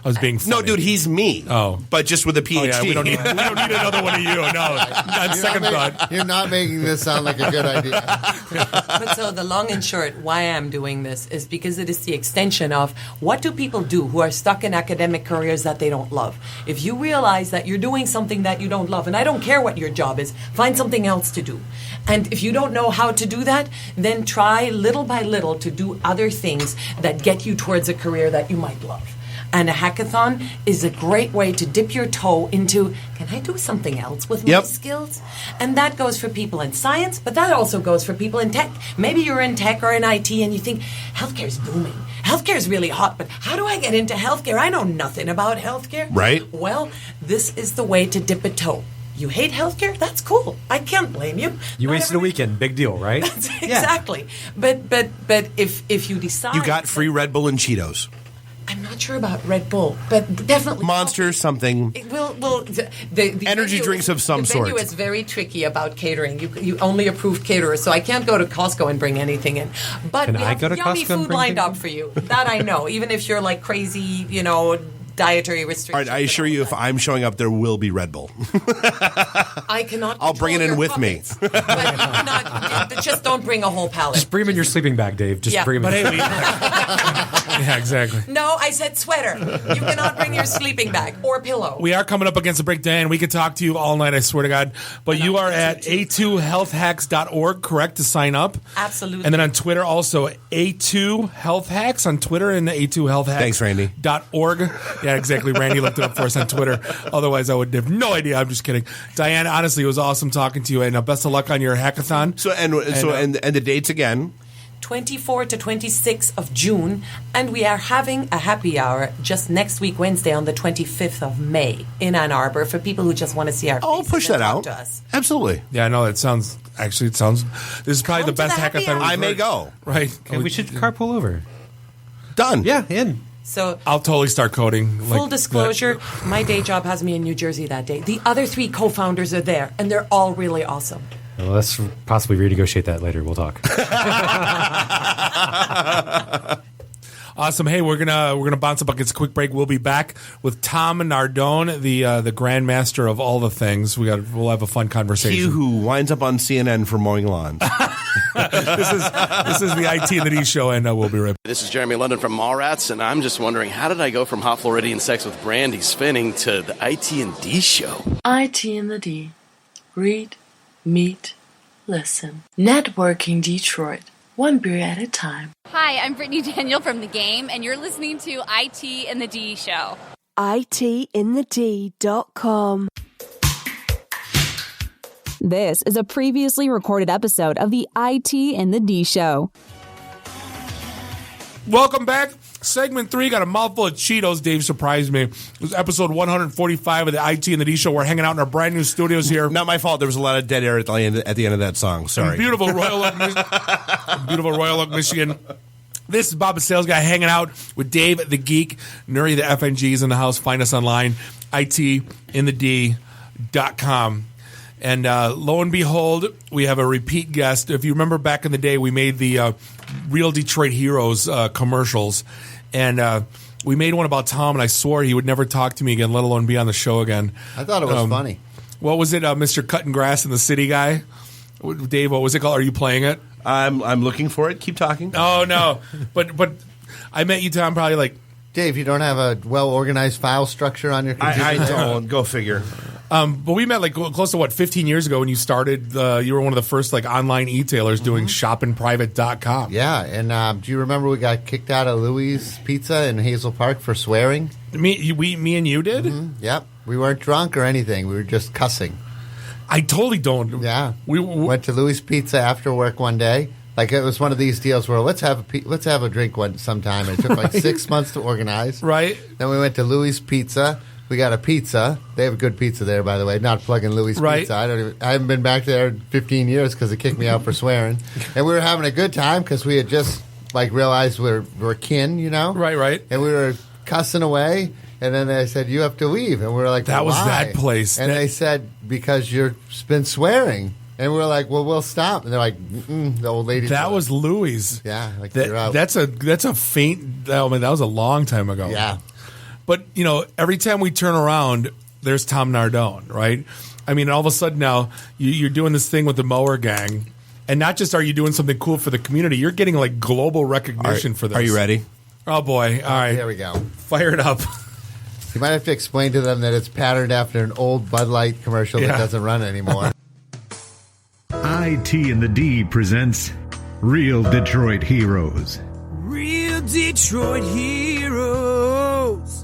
I was being funny. No, dude, he's me. Oh. But just with a PhD. Oh, yeah, we don't need another one of you. No, on second thought. You're not making this sound like a good idea. But so the long and short, why I'm doing this is because it is the extension of what do people do who are stuck in academic careers that they don't love. If you realize that you're doing something that you don't love, and I don't care what your job is, find something else to do. And if you don't know how to do that, then try little by little to do other things that get you towards a career that you might love. And a hackathon is a great way to dip your toe into, can I do something else with my skills? And that goes for people in science, but that also goes for people in tech. Maybe you're in tech or in IT and you think, healthcare's booming. Healthcare's really hot, but how do I get into healthcare? I know nothing about healthcare. Right. Well, this is the way to dip a toe. You hate healthcare? That's cool. I can't blame you. You wasted a weekend. Big deal, right? Exactly. But if you decide... You got free Red Bull and Cheetos. I'm not sure about Red Bull, but definitely Monster something. The energy venue, drinks of some the venue sort. is very tricky about catering. You only approved caterers, so I can't go to Costco and bring anything in. But Can we I have go to yummy Costco and food bring lined things up for you. That I know. Even if you're like crazy, dietary restrictions. All right, I assure you, if I'm showing up, there will be Red Bull. I cannot. I'll bring it in with me. But you cannot, just don't bring a whole pallet. Just bring him in your sleeping bag, Dave. Just bring him in. Yeah, exactly. No, I said sweater. You cannot bring your sleeping bag or pillow. We are coming up against the break, Diane. We could talk to you all night, I swear to God. But you are at a2healthhacks.org, correct, to sign up? Absolutely. And then on Twitter also, A2HealthHacks on Twitter and A2HealthHacks. Thanks, Randy. .org. Yeah, exactly. Randy looked it up for us on Twitter. Otherwise, I would have no idea. I'm just kidding. Diane, honestly, it was awesome talking to you, and best of luck on your hackathon. And the dates again? 24 to 26 of June, and we are having a happy hour just next week, Wednesday, on the 25th of May in Ann Arbor for people who just want to see our faces. I'll push that out. To us. Absolutely. Yeah, I know that sounds. Actually, it sounds. This is probably the best hackathon. I may go. Right. And we should carpool over. Done. Yeah, in. So I'll totally start coding. Full disclosure, my day job has me in New Jersey that day. The other 3 co-founders are there, and they're all really awesome. Well, let's possibly renegotiate that later. We'll talk. Awesome. Hey, we're gonna bounce up against a quick break. We'll be back with Tom Nardone, the grandmaster of all the things. We'll have a fun conversation. He who winds up on CNN for mowing lawns. This is the ITintheD show, and we'll be right back. This is Jeremy London from Mallrats, and I'm just wondering, how did I go from hot Floridian sex with Brandy spinning to the ITintheD show? ITintheD. Read, meet, listen. Networking Detroit. One beer at a time. Hi, I'm Brittany Daniel from The Game, and you're listening to IT in the D Show. ITintheD.com. This is a previously recorded episode of the IT and the D Show. Welcome back. Segment 3 got a mouthful of Cheetos. Dave surprised me. It was episode 145 of the IT and the D Show. We're hanging out in our brand new studios here. Not my fault. There was a lot of dead air at the end of that song. Sorry. In beautiful Royal Oak, Michigan. This is Bob, the sales guy, hanging out with Dave the Geek. Nuri the FNG is in the house. Find us online, ITintheD.com. And lo and behold, we have a repeat guest. If you remember back in the day, we made the Real Detroit Heroes commercials. And we made one about Tom, and I swore he would never talk to me again, let alone be on the show again. I thought it was funny. What was it, Mr. Cutting Grass in the City guy? Dave, what was it called? Are you playing it? I'm looking for it. Keep talking. Oh, no. But I met you, Tom, probably like... Dave, you don't have a well-organized file structure on your computer? I don't. Go figure. But we met like close to 15 years ago when you started. You were one of the first like online e-tailers doing shoppingprivate.com. Yeah, and do you remember we got kicked out of Louis Pizza in Hazel Park for swearing? Me and you did? Mm-hmm. Yep. We weren't drunk or anything. We were just cussing. I totally don't. Yeah. We went to Louis Pizza after work one day. Like it was one of these deals where let's have a drink sometime. And it took like 6 months to organize. Right. Then we went to Louis Pizza. We got a pizza. They have a good pizza there, by the way. Not plugging Louis Pizza. I haven't been back there in 15 years because they kicked me out for swearing. And we were having a good time because we had just like realized we're kin, you know. Right. And we were cussing away. And then they said, you have to leave. And we were like, that was why? that place. And they said, because you've been swearing. And we were like, well, we'll stop. And they're like, the old lady. That was Louis. Yeah. Like you're out. That's a faint. I mean, that was a long time ago. Yeah. But, every time we turn around, there's Tom Nardone, right? I mean, all of a sudden now you're doing this thing with the Mower gang. And not just are you doing something cool for the community, you're getting like global recognition for this. Are you ready? Oh, boy. All right. Here we go. Fire it up. You might have to explain to them that it's patterned after an old Bud Light commercial that doesn't run anymore. ITintheD presents Real Detroit Heroes. Real Detroit heroes.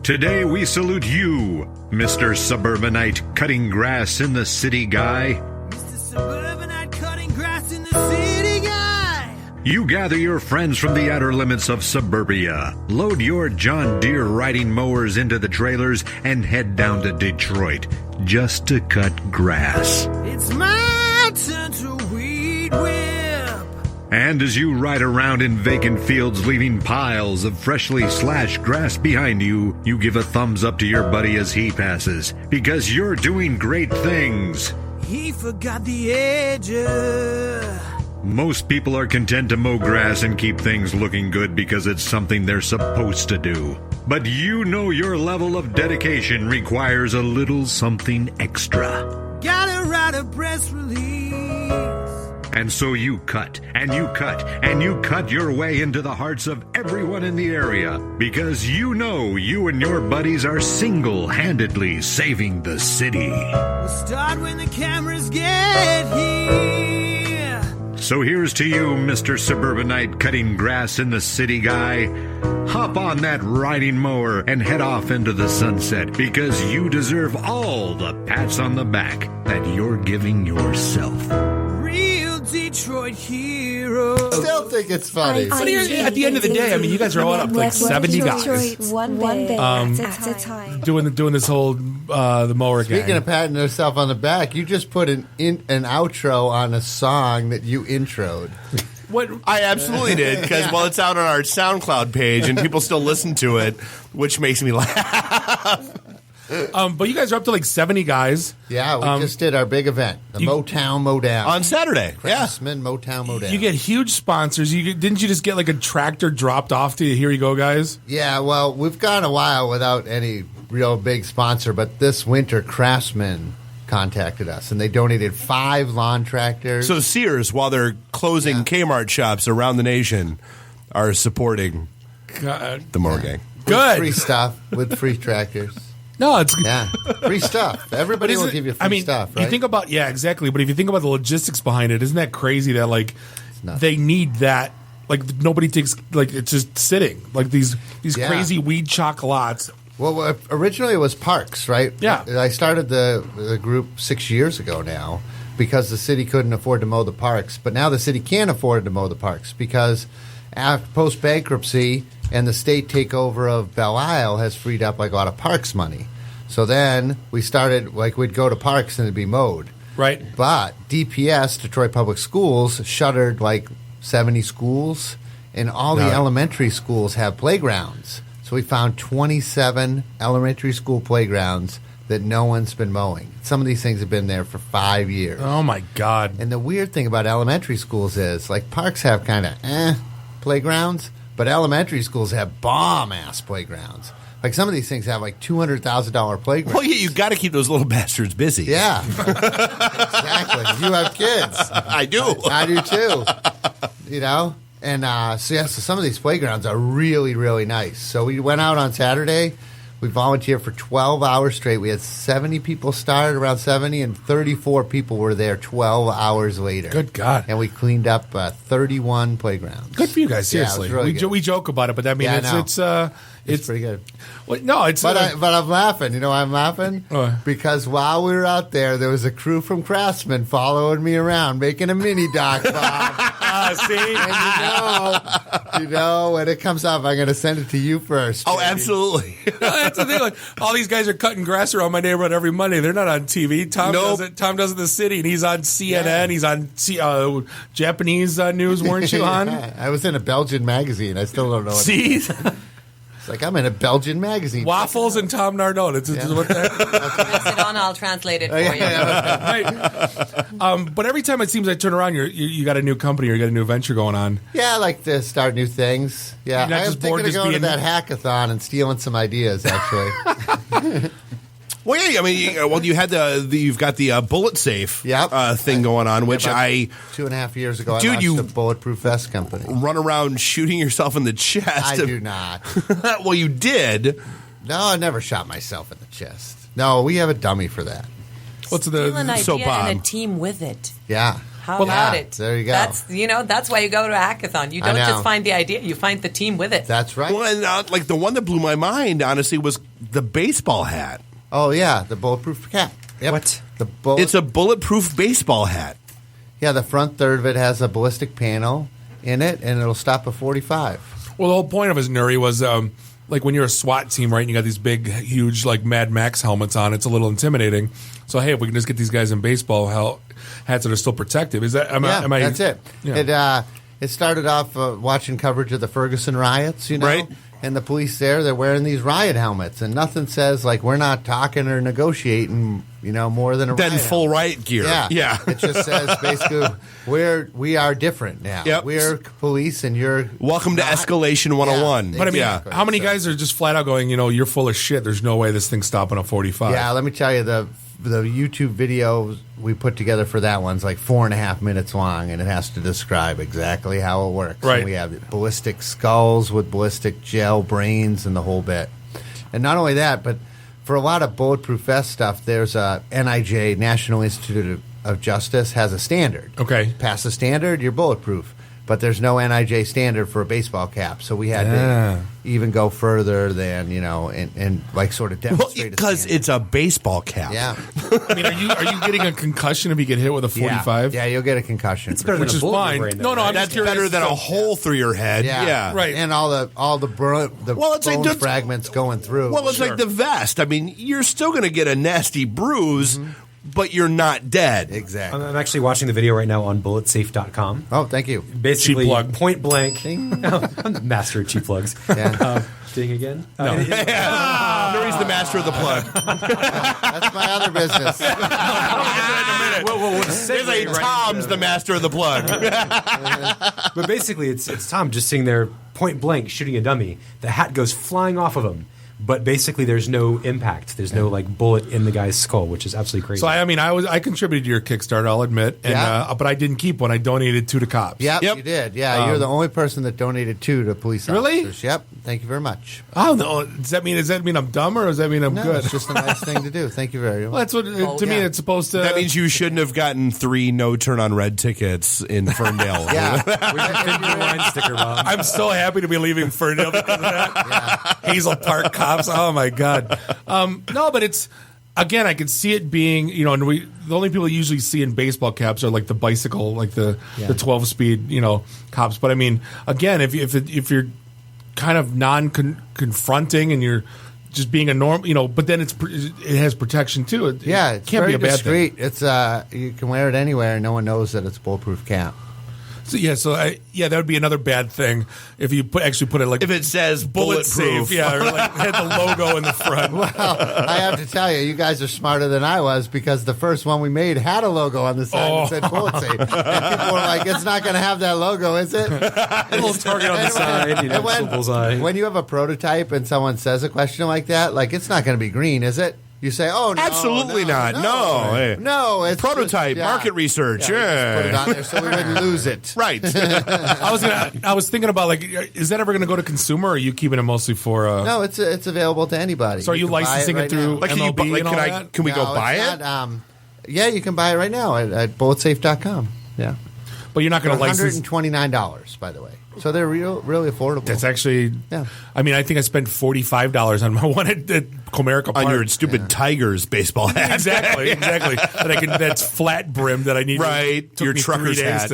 Today we salute you, Mr. Suburbanite cutting grass in the city guy. Mr. Suburbanite cutting grass in the city guy. You gather your friends from the outer limits of suburbia, load your John Deere riding mowers into the trailers, and head down to Detroit just to cut grass. It's my turn to weed whip. And as you ride around in vacant fields leaving piles of freshly slashed grass behind you, you give a thumbs up to your buddy as he passes, because you're doing great things. He forgot the edges. Most people are content to mow grass and keep things looking good because it's something they're supposed to do. But you know your level of dedication requires a little something extra. Gotta write a press release. And so you cut, and you cut, and you cut your way into the hearts of everyone in the area, because you know you and your buddies are single-handedly saving the city. We'll start when the cameras get here. So here's to you, Mr. Suburbanite cutting grass in the city guy. Hop on that riding mower and head off into the sunset, because you deserve all the pats on the back that you're giving yourself. Detroit heroes. Still think it's funny. But at the end of the day, I mean, you guys are all up to like 70 guys. One bit at a time. Doing this whole the mower gang. Speaking of patting yourself on the back, you just put an outro on a song that you introed. What? I absolutely did, because it's out on our SoundCloud page and people still listen to it, which makes me laugh. But you guys are up to like 70 guys. Yeah, we just did our big event, the Motown Mowdown. On Saturday. Craftsman Motown Mowdown. You get huge sponsors. Didn't you just get like a tractor dropped off to you? Here you go, guys. Yeah, well, we've gone a while without any real big sponsor, but this winter Craftsman contacted us, and they donated 5 lawn tractors. So Sears, while they're closing Kmart shops around the nation, are supporting the mower gang. Good. With free stuff, with free tractors. No, it's free stuff. Everybody will give you free stuff, right? You think about exactly. But if you think about the logistics behind it, isn't that crazy that like they need that? Like nobody takes it's just sitting like these crazy weed chalk lots. Well, originally it was parks, right? Yeah. I started the group 6 years ago now because the city couldn't afford to mow the parks, but now the city can afford to mow the parks because after post bankruptcy and the state takeover of Belle Isle has freed up like a lot of parks money. So then we started, we'd go to parks and it'd be mowed. Right. But DPS, Detroit Public Schools, shuttered like 70 schools, and all the elementary schools have playgrounds. So we found 27 elementary school playgrounds that no one's been mowing. Some of these things have been there for 5 years. Oh, my God. And the weird thing about elementary schools is, parks have kind of playgrounds, but elementary schools have bomb-ass playgrounds. Like some of these things have like $200,000 playgrounds. Well, you got to keep those little bastards busy. Yeah, exactly. You have kids. I do. I do too. And so some of these playgrounds are really, really nice. So we went out on Saturday. We volunteered for 12 hours straight. We had 70 people start, around 70, and 34 people were there 12 hours later. Good God. And we cleaned up 31 playgrounds. Good for you guys, seriously. Yeah, it was really we joke about it, but I mean, it's pretty good. Well, no, it's but I'm laughing. You know why I'm laughing? Because while we were out there was a crew from Craftsman following me around, making a mini doc, Bob. See? And when it comes up, I'm going to send it to you first. Oh, absolutely. That's the thing. Like, all these guys are cutting grass around my neighborhood every Monday. They're not on TV. Tom does it. Tom does it in the city, and he's on CNN. Yeah. He's on Japanese news, weren't you on? I was in a Belgian magazine. I still don't know. See? It's like I'm in a Belgian magazine. Waffles and Tom Nardone. It's what Pass it on. I'll translate it for you. Right. But every time it seems I turn around, you got a new company or you got a new venture going on. Yeah, I like to start new things. Yeah, You're not I'm just thinking bored of just going to being- that hackathon and stealing some ideas, actually. Well, yeah, I mean, you had you've got the bullet safe thing going on, which About I 2.5 years ago, Dude, I launched you- a bulletproof vest company. run around shooting yourself in the chest. I do not. Well, you did. No, I never shot myself in the chest. No, we have a dummy for that. What's Steal an idea and a team with it. Yeah. How about it? There you go. That's why you go to a hackathon. You don't I know. just find the idea; you find the team with it. That's right. Well, and like the one that blew my mind, honestly, was the baseball hat. Oh yeah, the bulletproof cap. Yep. What? It's a bulletproof baseball hat. Yeah, the front third of it has a ballistic panel in it, and it'll stop a 45. Well, the whole point of his Nuri was like when you're a SWAT team, right? And you got these big, huge, like Mad Max helmets on. It's a little intimidating. So hey, if we can just get these guys in baseball hats that are still protective, is that? Am I? That's it. Yeah. It started off watching coverage of the Ferguson riots, Right. And the police they're wearing these riot helmets, and nothing says like we're not talking or negotiating, more than a Then riot full helmet. riot gear. Yeah. It just says basically we are different now. Yep. We're police, and you're Welcome to Escalation 101. But I mean, how many guys are just flat out going, you're full of shit. There's no way this thing's stopping a 45. Yeah, let me tell you, the YouTube video we put together for that one's like 4.5 minutes long, and it has to describe exactly how it works. Right. And we have ballistic skulls with ballistic gel brains and the whole bit. And not only that, but for a lot of bulletproof vest stuff, there's a NIJ, National Institute of Justice, has a standard. Okay. Pass the standard, you're bulletproof. But there's no NIJ standard for a baseball cap, so we had to even go further than and like sort of demonstrate. Because it's a baseball cap. Yeah. I mean, are you getting a concussion if you get hit with a 45? Yeah, you'll get a concussion. It's better than a bullet in your brain, though, right? That's better than a hole through your head. Yeah. Right. And all the bone fragments going through. Well, it's like the vest. I mean, you're still going to get a nasty bruise, but you're not dead. Exactly. I'm actually watching the video right now on bulletsafe.com. Oh, thank you. Basically, Cheap plug. point blank. I'm the master of cheap plugs. Yeah. Ding again? No. Nuri's the master of the plug. That's my other business. Tom's the master of the plug. But basically, it's Tom just sitting there point blank shooting a dummy. The hat goes flying off of him. But basically, there's no impact. There's no bullet in the guy's skull, which is absolutely crazy. So I contributed to your Kickstarter, I'll admit, and but I didn't keep one. I donated 2 to cops. Yep, you did. Yeah, you're the only person that donated 2 to police Really? officers. Yep. Thank you very much. Oh no! Does that mean I'm dumb or does that mean I'm No, good? it's just a nice thing to do. Thank you very much. Well, that's what to me it's supposed to. That means you shouldn't have gotten 3 no turn on red tickets in Ferndale. sticker bomb. I'm so happy to be leaving Ferndale because of that. Hazel Park cops. Oh my god. No, but it's again. I could see it being and the only people you usually see in baseball caps are like the bicycle, like the 12-speed cops. But I mean, again, if you're kind of non-confronting and you're just being a norm, but then it has protection too. It It's can't very be a bad discreet. thing. It's you can wear it anywhere, and no one knows that it's a bulletproof cap. So that would be another bad thing if you put it like if it says bulletproof, safe, or like had the logo in the front. Well, I have to tell you guys are smarter than I was because the first one we made had a logo on the side that said bullet safe, and people were like, "It's not going to have that logo, is it?" A little target on the side, bullseye. When you have a prototype and someone says a question like that, like it's not going to be green, is it? You say, "Oh, no, absolutely not. No, no, it's prototype, just, market research. Put it on there so we wouldn't lose it." Right. I was thinking about is that ever going to go to consumer? Or are you keeping it mostly for? No, it's available to anybody. So are you licensing it through MLB and all that? Can we go buy it? Yeah, you can buy it right now at bulletsafe.com. Yeah, but you're not going to license. $129, by the way. So they're really affordable. That's actually, I mean, I think I spent $45 on my one at Comerica Park. On your stupid Tigers baseball hat. Exactly. That's flat brimmed that I need. Right, your trucker's hat.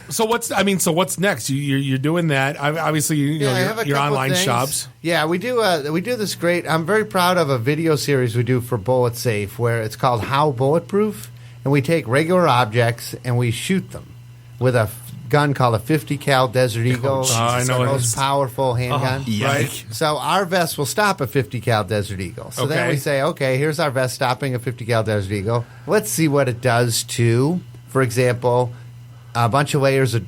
So what's next? You're doing that. Obviously, your online shops. Yeah, we do this great. I'm very proud of a video series we do for Bullet Safe where it's called How Bulletproof, and we take regular objects and we shoot them with a gun called a 50 cal Desert Eagle. I know the it most is. powerful handgun. Right. So our vest will stop a 50 cal Desert Eagle. So then Okay. we say, okay, here's our vest stopping a 50 cal Desert Eagle. Let's see what it does to, for example, a bunch of layers of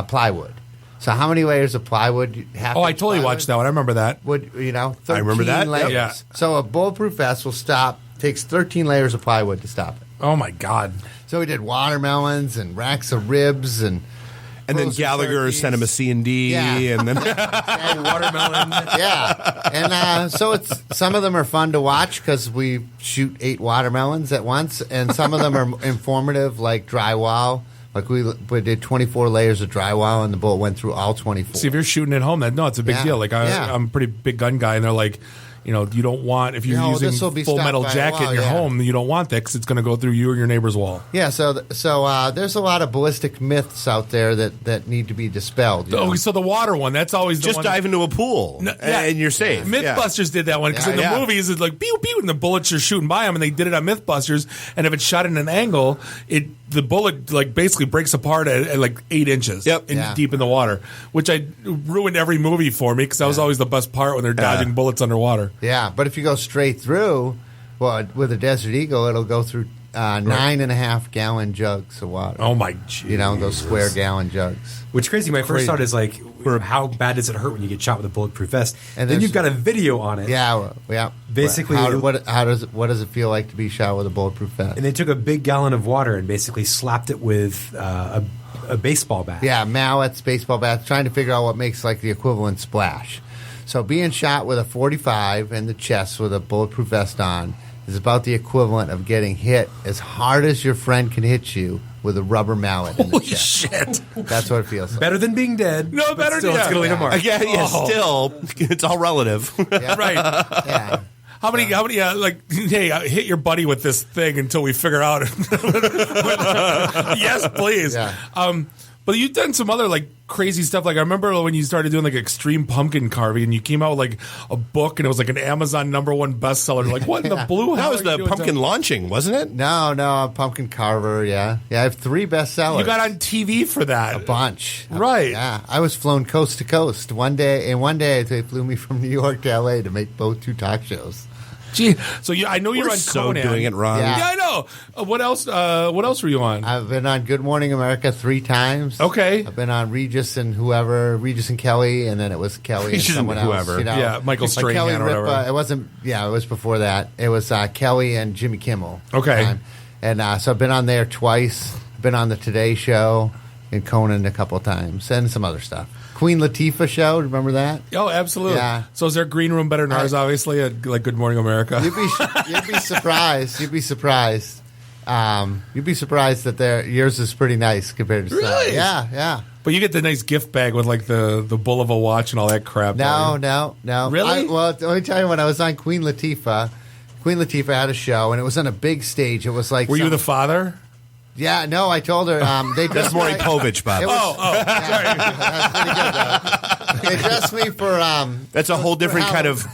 plywood. So how many layers of plywood? I totally watched that one. I remember that. 13 I remember that. layers. Yeah. So a bulletproof vest will takes 13 layers of plywood to stop it. Oh my God. So we did watermelons and racks of ribs and then frozen Gallagher turkeys. sent him a C&D, and then watermelon. Yeah, and so it's some of them are fun to watch because we shoot 8 watermelons at once, and some of them are informative, like drywall. Like we did 24 layers of drywall, and the bullet went through all 24. See, if you're shooting at home, it's a big Yeah. deal. Like I'm a pretty big gun guy, and they're like, you don't want, if you're using this will be full stopped metal by a jacket in wall, your yeah. home, you don't want that because it's going to go through you or your neighbor's wall. Yeah, so there's a lot of ballistic myths out there that need to be dispelled. you know? So the water one, that's always the just one. dive into a pool, and you're safe. Mythbusters did that one because in the movies it's like pew pew and the bullets are shooting by them, and they did it on Mythbusters. And if it's shot at an angle, the bullet like basically breaks apart at like 8 inches deep in the water, which ruined every movie for me because that was always the best part when they're dodging bullets underwater. Yeah, but if you go straight through, with a Desert Eagle, it'll go through 9.5 gallon jugs of water. Oh my Jesus. Those square gallon jugs. What's crazy, my first thought is like, how bad does it hurt when you get shot with a bulletproof vest? And then you've got a video on it. Yeah. Basically, what does it feel like to be shot with a bulletproof vest? And they took a big gallon of water and basically slapped it with a baseball bat. Yeah, mallets, baseball bats, trying to figure out what makes like the equivalent splash. So being shot with a 45 in the chest with a bulletproof vest on is about the equivalent of getting hit as hard as your friend can hit you with a rubber mallet in the Holy chest. shit. That's what it feels like. Better than being dead. No, better still, it's going to leave a mark. Still, it's all relative. Right. Yeah. How many, hey, hit your buddy with this thing until we figure out. Yes, please. Yeah. But you've done some other like crazy stuff. Like I remember when you started doing like extreme pumpkin carving, and you came out with like a book, and it was like an Amazon #1 bestseller. Like what in the blue? That was the pumpkin launching, wasn't it? No, pumpkin carver. Yeah. I have 3 bestsellers. You got on TV for that. A bunch. Right. Yeah. I was flown coast to coast one day they flew me from New York to L.A. to make both 2 talk shows. Gee, so I know you're We're on so Conan. doing it wrong. Yeah. Yeah, I know. What else? What else were you on? I've been on Good Morning America 3 times. Okay. I've been on Regis and Kelly, and then it was Kelly Regis and someone and else. whoever. Yeah, Michael Like Strahan Kelly or whatever. Ripa, it wasn't. Yeah, it was before that. It was Kelly and Jimmy Kimmel. Okay. And so I've been on there twice. Been on the Today Show and Conan a couple of times, and some other stuff. Queen Latifah show, remember that? Oh, absolutely. Yeah. So is their green room better than ours? Obviously, like Good Morning America. You'd be surprised. You'd be surprised. You'd be surprised that yours is pretty nice compared to Really? some. Yeah. But you get the nice gift bag with like the Bulova watch and all that crap. No. Really? Well, let me tell you, when I was on Queen Latifah had a show, and it was on a big stage. It was like Were you the father? Yeah, no, I told her. That's Maury Povich, Bob. Sorry. That's pretty good, though. They dressed me for. That's a whole different kind of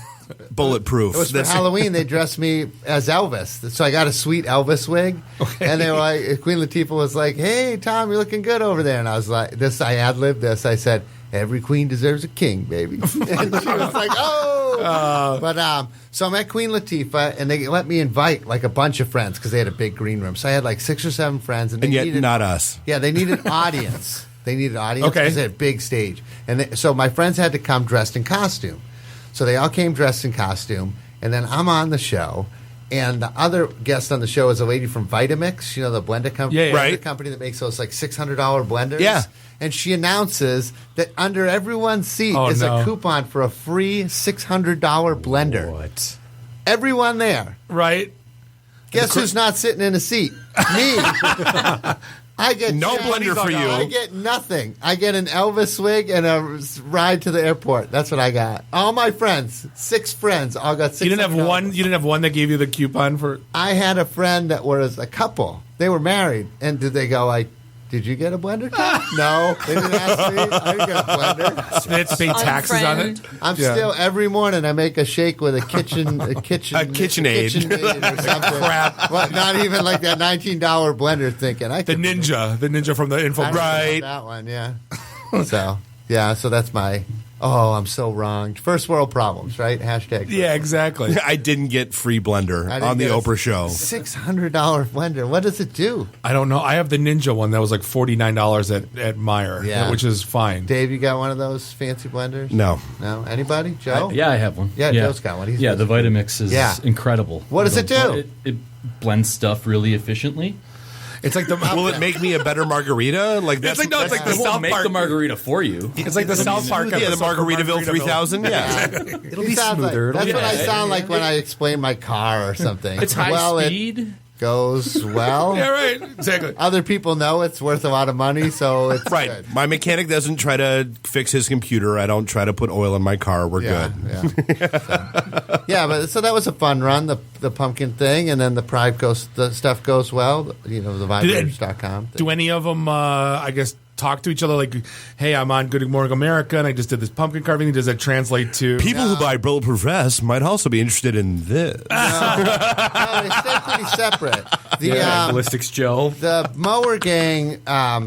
bulletproof. It was for Halloween. They dressed me as Elvis, so I got a sweet Elvis wig. Okay. And they were like, Queen Latifah was like, "Hey, Tom, you're looking good over there." And I was like, I ad-libbed this. I said, "Every queen deserves a king, baby." And she was like, "Oh." But so I'm at Queen Latifah, and they let me invite like a bunch of friends because they had a big green room. So I had like 6 or 7 friends, and yet needed, not us. Yeah, they needed an audience. They needed an audience Okay. because they had a big stage, and so my friends had to come dressed in costume. So they all came dressed in costume, and then I'm on the show. And the other guest on the show is a lady from Vitamix, the blender company, right. company that makes those like $600 blenders. Yeah. And she announces that under everyone's seat is a coupon for a free $600 blender. What? Everyone there. Right. Guess who's not sitting in a seat? Me. I get No blender for you. I get nothing. I get an Elvis wig and a ride to the airport. That's what I got. All my friends, 6 friends, all got $600. You didn't have one. You didn't have one that gave you the coupon for. I had a friend that was a couple. They were married, and did they go like, Did you get a blender, Tom? No, they didn't ask me. I didn't get a blender. They have to pay taxes on it. I'm still every morning. I make a shake with a KitchenAid or something. Crap. Well, not even like that $19 blender. Thinking the Ninja from the info. Right, that one. Yeah. So that's my. Oh, I'm so wrong. First world problems, right? Hashtag. Yeah, exactly. I didn't get free blender on the Oprah show. $600 blender. What does it do? I don't know. I have the Ninja one that was like $49 at Meyer, which is fine. Dave, you got one of those fancy blenders? No. No? Anybody? Joe? I have one. Yeah, Joe's got one. The Vitamix is incredible. What does it do? It blends stuff really efficiently. It's like will it make me a better margarita? Like that's it's like the It won't South make Park the margarita for you. It's like the South Park the Margaritaville 3000. Yeah, it'll be smoother. That's what I sound like when I explain my car or something. It's high speed. It goes well. Yeah, right. Exactly. Other people know it's worth a lot of money, so it's right. Good. My mechanic doesn't try to fix his computer. I don't try to put oil in my car. We're good. Yeah. But so that was a fun run. The pumpkin thing, and then the PriveCo stuff goes well. You know, the vibrators.com. Do any of them? I guess. Talk to each other like, hey, I'm on Good Morning America, and I just did this pumpkin carving. Does that translate to people who buy Bulletproof vests might also be interested in this? No, they stay pretty separate. Ballistics Joe, the Mower Gang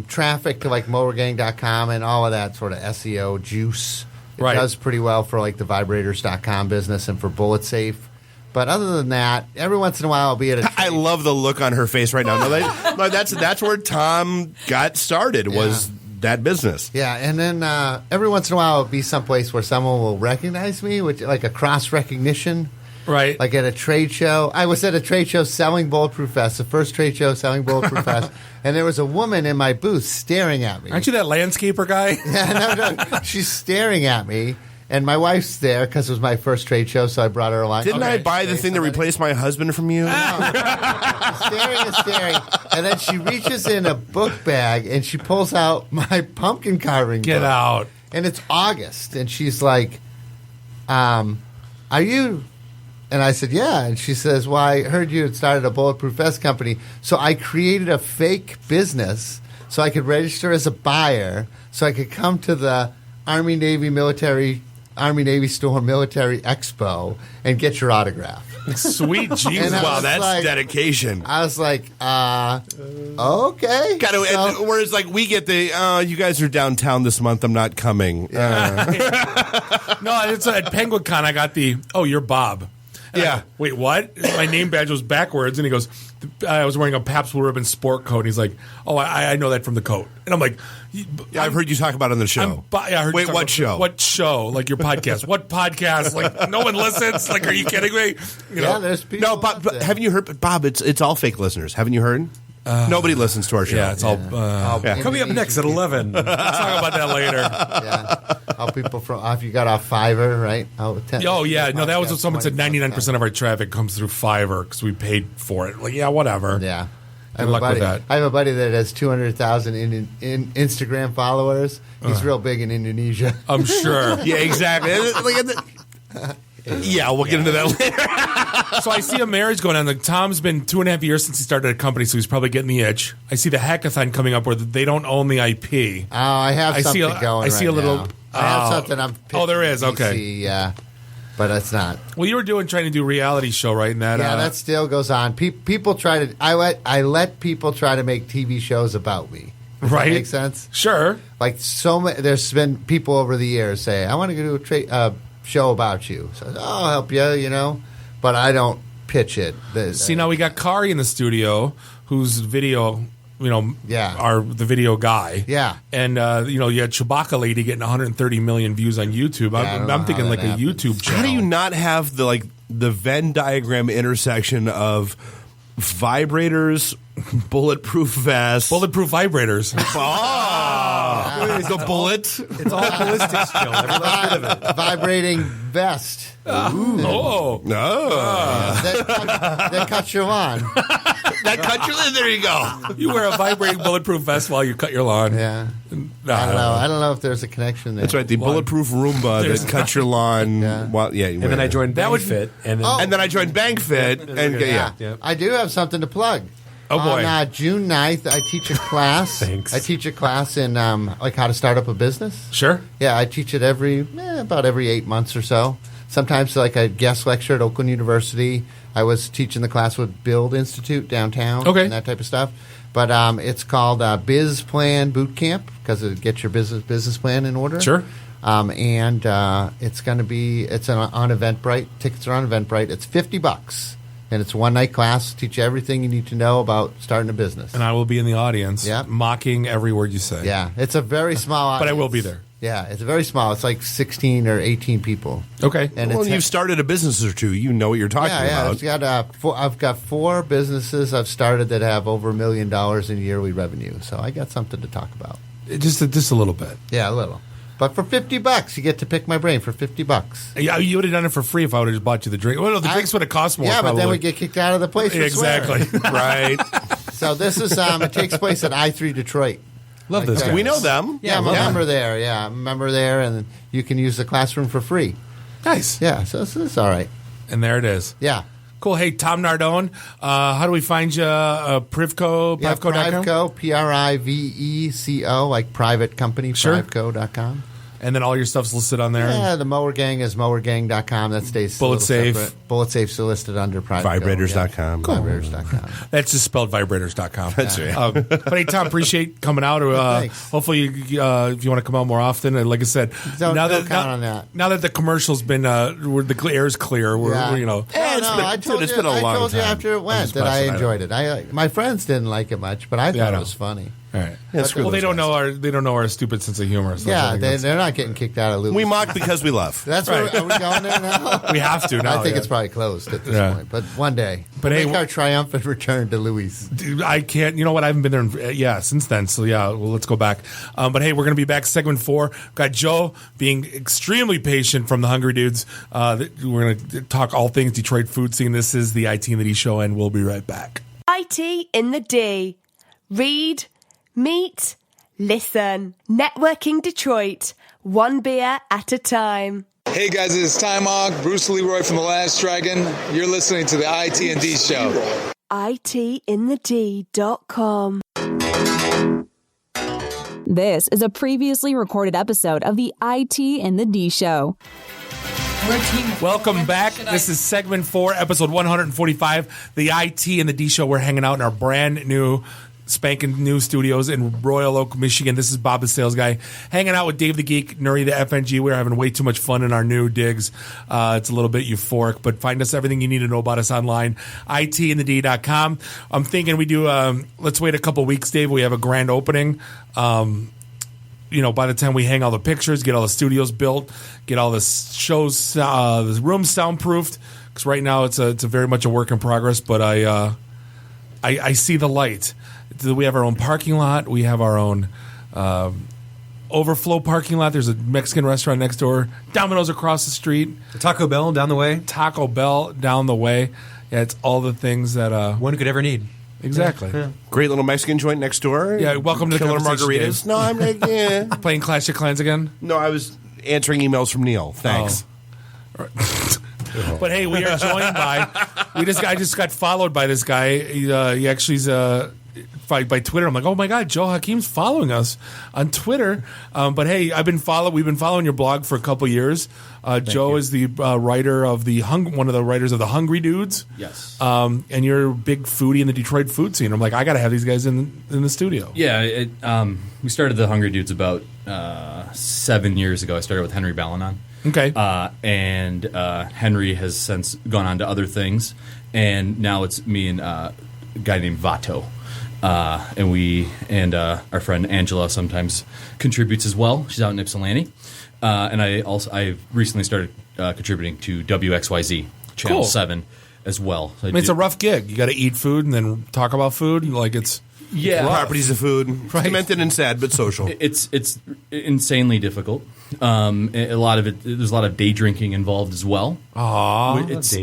traffic to like mowergang.com and all of that sort of SEO juice. It does pretty well for like the vibrators.com business and for Bullet Safe. But other than that, every once in a while I'll be at a I love the look on her face right now. No, that's where Tom got started was that business. Yeah, and then every once in a while I'll be someplace where someone will recognize me, which like a cross recognition. Right. Like at a trade show. I was at a trade show selling Bulletproof vests, the first trade show selling Bulletproof vests, and there was a woman in my booth staring at me. Aren't you that landscaper guy? Yeah, no. She's staring at me. And my wife's there because it was my first trade show, so I brought her along. Didn't I buy the thing that replaced my husband from you? Staring. And then she reaches in a book bag and she pulls out my pumpkin carving Get book. out. And it's August. And she's like, are you... And I said, yeah. And she says, well, I heard you had started a Bulletproof Vest company. So I created a fake business so I could register as a buyer so I could come to the Army-Navy Store Military Expo and get your autograph. Sweet Jesus. Wow, that's like, dedication. I was like, okay. Whereas, like, we get the, you guys are downtown this month, I'm not coming. No, it's at PenguinCon, I got you're Bob. And yeah. Wait, what? My name badge was backwards, and he goes, I was wearing a Pabst Blue Ribbon sport coat, and he's like, oh, I know that from the coat. And I'm like, I've heard you talk about it on the show. I heard Wait, what show? What show? Like your podcast. What podcast? Like, no one listens? Like, are you kidding me? There's people. No, Bob, haven't you heard? Bob, it's all fake listeners. Haven't you heard? Nobody listens to our show. Yeah, it's all. Coming up next at 11. Let's talk about that later. Yeah. How people if you got off Fiverr, right? That was what someone said. 99% of our traffic comes through Fiverr because we paid for it. Like, yeah, whatever. Yeah. Good luck with that. I have a buddy that has 200,000 in Instagram followers. He's real big in Indonesia. I'm sure. Yeah, exactly. Yeah, we'll get into that later. So I see a marriage going on. Like, Tom's been 2.5 years since he started a company, so he's probably getting the itch. I see the hackathon coming up where they don't own the IP. Oh, I have something going. I see a little. Now. I have something. I'm pitching there is. DC, okay. Yeah, but it's not. Well, you were trying to do reality show, right? And that still goes on. People try to. I let people try to make TV shows about me. Does that make sense? Sure. Like there's been people over the years say, I want to do a show about you. So I'll help you, but I don't pitch it. See, now we got Kari in the studio, who's video, the video guy. Yeah. And, you had Chewbacca Lady getting 130 million views on YouTube. I'm thinking like a YouTube channel. How do you not have the Venn diagram intersection of vibrators, bulletproof vests, bulletproof vibrators? The bullet. It's all ballistics, Joe. Every last bit of it. Vibrating vest. That cuts your lawn. That cut your lawn. There you go. You wear a vibrating bulletproof vest while you cut your lawn. Yeah. I don't know if there's a connection there. That's right. The bulletproof Roomba that cuts your lawn. And then I joined BankFit. And then I joined BankFit. I do have something to plug. Oh, boy. On June 9th, I teach a class. Thanks. I teach a class in like how to start up a business. Sure. Yeah, I teach it about every 8 months or so. Sometimes like a guest lecture at Oakland University. I was teaching the class with Build Institute downtown. Okay. And that type of stuff. But it's called Biz Plan Boot Camp because it gets your business plan in order. Sure. And it's going to be on Eventbrite. Tickets are on Eventbrite. It's $50. And it's a one-night class. Teach you everything you need to know about starting a business. And I will be in the audience mocking every word you say. Yeah. It's a very small audience. But I will be there. Yeah. It's very small. It's like 16 or 18 people. Okay. And well, you've started a business or two. You know what you're talking about. I've got 4 businesses I've started that have over $1 million in yearly revenue. So I got something to talk about. Just a little bit. Yeah, a little. But for $50, you get to pick my brain for $50. Yeah, you would have done it for free if I would have just bought you the drink. Well, no, the drinks would have cost more. Yeah, probably. but then we get kicked out of the place. For exactly. Right. So this is it takes place at I3 Detroit. Love this. We know them. Yeah, I'm a member there. Yeah, I'm a member there, and you can use the classroom for free. Nice. Yeah, so it's all right. And there it is. Yeah. Cool. Hey, Tom Nardone, how do we find you? PriveCo? Yeah, PriveCo.com? PriveCo, PriveCo, like private company, sure. PriveCo.com. And then all your stuff's listed on there? Yeah, the Mower Gang is mowergang.com. That stays Bullet Safe. Separate. Bullet Safe's listed under PriveCo. Vibrators.com. Yeah. Cool. Vibrators.com. That's just spelled vibrators.com. That's right. But hey, Tom, appreciate coming out. Hopefully, if you want to come out more often, and like I said, Don't count on that. Now that the commercial's been, the air's clear, I told you after it went that I enjoyed it. My friends didn't like it much, but I thought it was funny. All right. Yeah, well, they don't know our stupid sense of humor. So yeah, they're not getting kicked out of Louis. We mock because we love. That's right. Are we going there now? We have to now. I think it's probably closed at this point, but one day. But make our triumphant return to Louis. Dude, I can't. You know what? I haven't been there since then. So let's go back. But hey, we're going to be back segment 4. We've got Joe being extremely patient from the Hungry Dudes. We're going to talk all things Detroit food scene. This is the IT in the D show, and we'll be right back. IT in the D. Read, meet, listen. Networking Detroit. One beer at a time. Hey guys, it's Time Hawk, Bruce Leroy from The Last Dragon. You're listening to the ITintheD show. ITintheD.com. This is a previously recorded episode of the IT in the D show. Welcome back. This is segment 4, episode 145, the IT in the D show. We're hanging out in our brand new spanking new studios in Royal Oak, Michigan. This is Bob the Sales Guy, hanging out with Dave the Geek, Nuri the FNG. We're having way too much fun in our new digs. It's a little bit euphoric, but find us everything you need to know about us online, ITintheD.com. I'm thinking we do, let's wait a couple weeks, Dave. We have a grand opening. By the time we hang all the pictures, get all the studios built, get all the shows, the rooms soundproofed, because right now it's a very much a work in progress, but I see the light. We have our own parking lot. We have our own overflow parking lot. There's a Mexican restaurant next door. Domino's across the street. Taco Bell down the way. Taco Bell down the way. Yeah, it's all the things that one could ever need. Exactly. Yeah. Great little Mexican joint next door. Yeah, welcome to the Killer Margaritas. Margaritas. No, I'm like, yeah. Playing Clash of Clans again? No, I was answering emails from Neil. Thanks. But hey, we are joined by. I just got followed by this guy. He actually's by Twitter. I'm like, oh my god, Joe Hakim's following us on Twitter. But hey, we've been following your blog for a couple years. Joe is the writer of one of the writers of the Hungry Dudes. Yes. And you're a big foodie in the Detroit food scene. I'm like, I got to have these guys in the studio. Yeah. We started the Hungry Dudes about 7 years ago. I started with Henry Balanon. Okay. And Henry has since gone on to other things, and now it's me and a guy named Vato. And our friend Angela sometimes contributes as well. She's out in Ypsilanti. And I've recently started contributing to WXYZ Channel 7 as well. So it's a rough gig. You got to eat food and then talk about food. Like it's properties of food, right. Demented and sad, but social. It's insanely difficult. A lot of it. There's a lot of day drinking involved as well. Aww, it's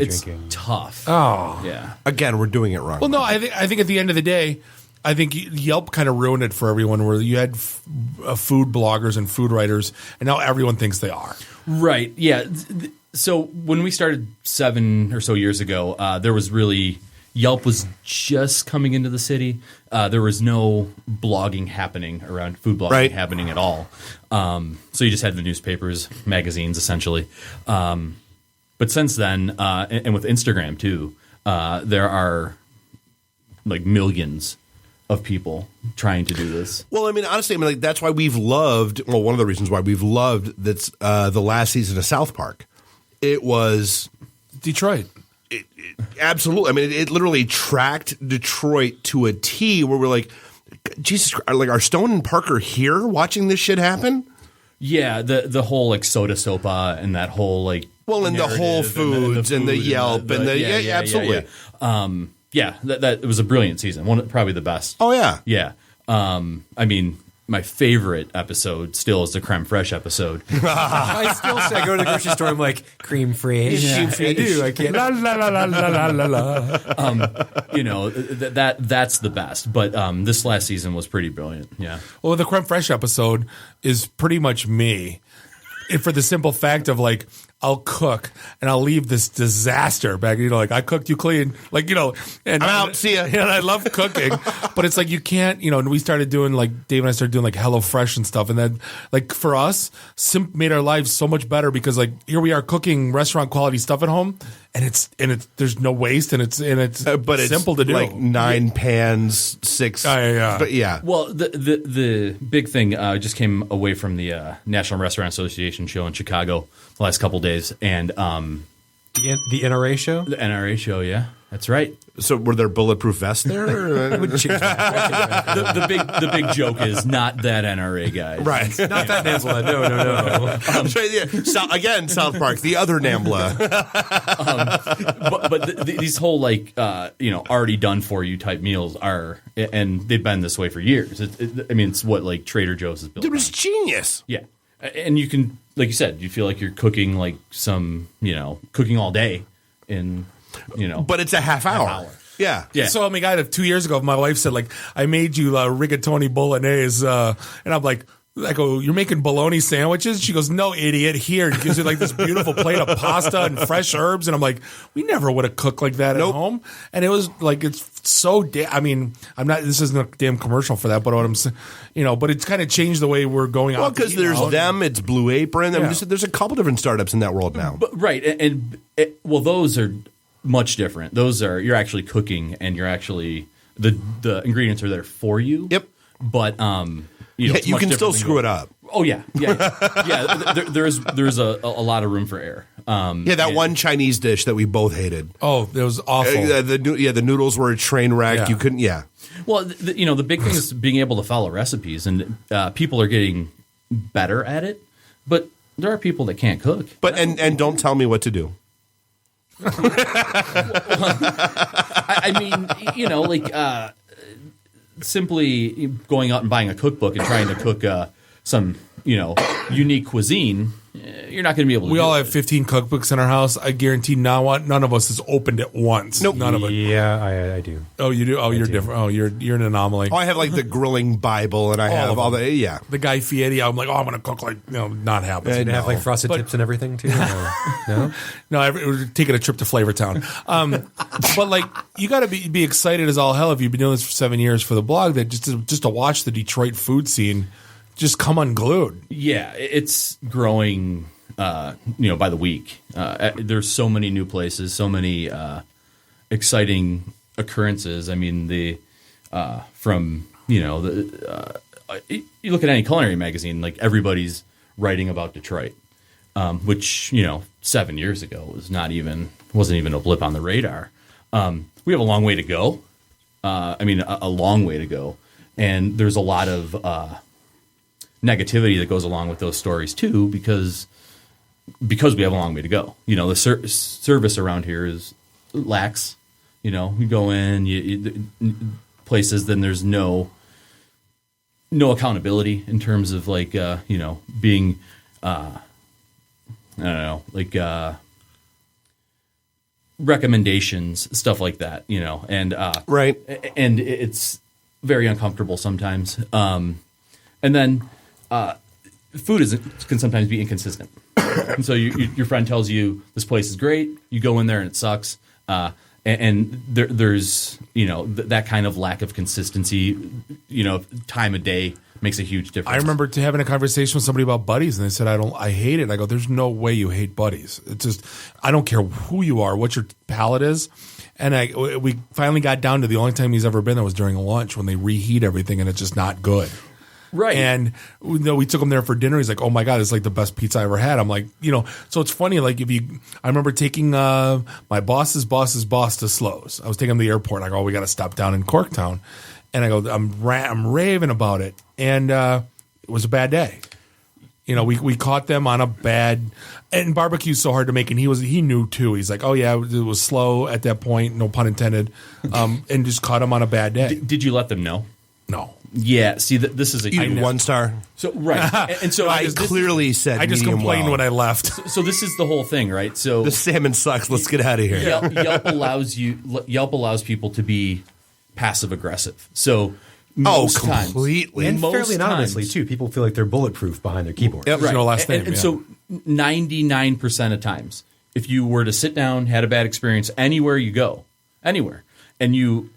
tough. Oh, yeah. Again, we're doing it wrong. Well, no, I think at the end of the day, I think Yelp kind of ruined it for everyone, where you had food bloggers and food writers, and now everyone thinks they are. Right. Yeah. So when we started 7 or so years ago, there was really Yelp was just coming into the city. There was no blogging happening around food blogging happening at all. So you just had the newspapers, magazines, essentially. But since then, and with Instagram too, there are like millions of people trying to do this. Well, I mean, honestly, like that's why we've loved. Well, one of the reasons why we've loved that's the last season of South Park. It was Detroit. Absolutely. I mean, it literally tracked Detroit to a T. Where we're like, Jesus Christ, like, are Stone and Parker here watching this shit happen? Yeah, the whole like Soda Sopa and that whole like and the Whole Foods and the Yelp and the absolutely. That it was a brilliant season. Probably the best. Oh yeah, yeah. I mean, my favorite episode still is the creme fraiche episode. I still say I go to the grocery store. I'm like creme fraiche. Yeah. I do. I can't. La la la la la la la. That's the best. But this last season was pretty brilliant. Yeah. Well, the creme fraiche episode is pretty much me, and for the simple fact of like, I'll cook and I'll leave this disaster back. Like I cooked, you clean. Like and I'm out. See ya. And I love cooking, but it's like you can't. And we started doing like Dave and I started doing like HelloFresh and stuff, and then like for us, made our lives so much better because like here we are cooking restaurant quality stuff at home, and it's there's no waste, and it's but it's simple to do. Like 9 pans, 6. But yeah. Well, the big thing just came away from the National Restaurant Association show in Chicago the last couple days, and the NRA show? The NRA show, yeah. That's right. So were there bulletproof vests there? the big joke is not that NRA guy. Right. Not that NAMBLA. No. Again, South Park, the other NAMBLA. But these whole like already done for you type meals are, and they've been this way for years. It's what like Trader Joe's is built. It was genius. Yeah. And you can, like you said, you feel like you're cooking like some, cooking all day in, But it's a half hour. Yeah. So I mean, 2 years ago, my wife said like, I made you rigatoni bolognese, and I'm like, I go, you're making bologna sandwiches? She goes, no, idiot. Here, it gives you like this beautiful plate of pasta and fresh herbs. And I'm like, we never would have cooked like that at home. And it was like, it's so, this isn't a damn commercial for that, but what I'm saying, but it's kind of changed the way we're going out. Well, because there's them, it's Blue Apron. I mean, there's a couple different startups in that world now. Right. And those are much different. Those are, you're actually cooking and you're actually, the ingredients are there for you. Yep. But, you can still screw it up. Oh yeah. There's a lot of room for error. That one Chinese dish that we both hated. Oh, it was awful. The noodles were a train wreck. Yeah. You couldn't. Yeah. Well, the big thing is being able to follow recipes, and people are getting better at it. But there are people that can't cook. But and don't tell me what to do. Simply going out and buying a cookbook and trying to cook some, unique cuisine, you're not going to be able to. We do all it. have 15 cookbooks in our house. I guarantee none of us has opened it once. Nope. None of it. Yeah, I do. Oh, you do? Oh, you're different. Oh, you're an anomaly. Oh, I have like the grilling Bible, and I have all the the Guy Fieri. I'm like, I'm going to cook like not happening. Did it have like frosted tips and everything too? No, we're taking a trip to Flavortown. But like, you got to be excited as all hell if you've been doing this for 7 years for the blog. That just to watch the Detroit food scene just come unglued. Yeah, it's growing. By the week, there's so many new places, so many exciting occurrences. I mean, you look at any culinary magazine, like everybody's writing about Detroit, which 7 years ago wasn't even a blip on the radar. We have a long way to go. A long way to go, and there's a lot of negativity that goes along with those stories too, because we have a long way to go. The service around here is lax. You go in places, then there's no accountability in terms of like being recommendations, stuff like that. And right, and it's very uncomfortable sometimes. And then food can sometimes be inconsistent. And so your friend tells you this place is great. You go in there and it sucks. and there's that kind of lack of consistency. Time of day makes a huge difference. I remember having a conversation with somebody about Buddies, and they said, I hate it. I go, there's no way you hate Buddies. It's just, I don't care who you are, what your palate is. And we finally got down to the only time he's ever been there was during lunch when they reheat everything, and it's just not good. Right. And we took him there for dinner. He's like, oh my God, it's like the best pizza I ever had. I'm like, so it's funny. Like I remember taking my boss's boss to Slows. I was taking him to the airport. I go, we got to stop down in Corktown. And I go, I'm raving about it. And it was a bad day. We caught them on a bad, and barbecue's so hard to make. And he knew too. He's like, oh yeah, it was slow at that point, no pun intended, and just caught him on a bad day. Did you let them know? No. Yeah. See, this is a 1 star. So right, and so I clearly said I just complained when I left. So this is the whole thing, right? So the salmon sucks. Let's get out of here. Yelp allows people to be passive aggressive. So. Completely. And fairly anonymously, too. People feel like they're bulletproof behind their keyboard. Yep, right. No last name. And so 99% of times, if you were to sit down, had a bad experience anywhere you go, anywhere, and you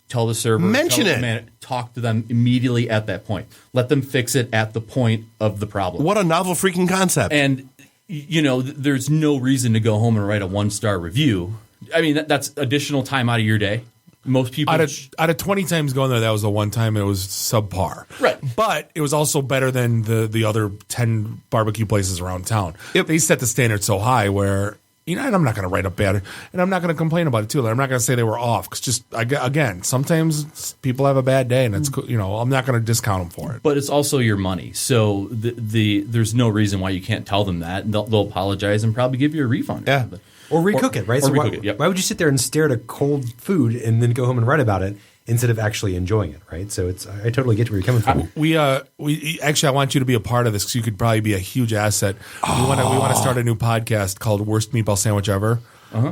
tell the server, mention it, talk to them immediately at that point. Let them fix it at the point of the problem. What a novel freaking concept. And, there's no reason to go home and write a 1-star review. I mean, that's additional time out of your day. Most people out of 20 times going there, that was the one time it was subpar. Right. But it was also better than the other 10 barbecue places around town. Yep. They set the standard so high where, and I'm not going to write up bad, and I'm not going to complain about it too. I'm not going to say they were off because again, sometimes people have a bad day, and it's I'm not going to discount them for it. But it's also your money, so there's no reason why you can't tell them that, and they'll apologize and probably give you a refund. Yeah. Or recook it, right? Or recook it, yep. Why would you sit there and stare at a cold food and then go home and write about it instead of actually enjoying it, right? So I totally get where you're coming from. We actually, I want you to be a part of this because you could probably be a huge asset. We want to start a new podcast called Worst Meatball Sandwich Ever,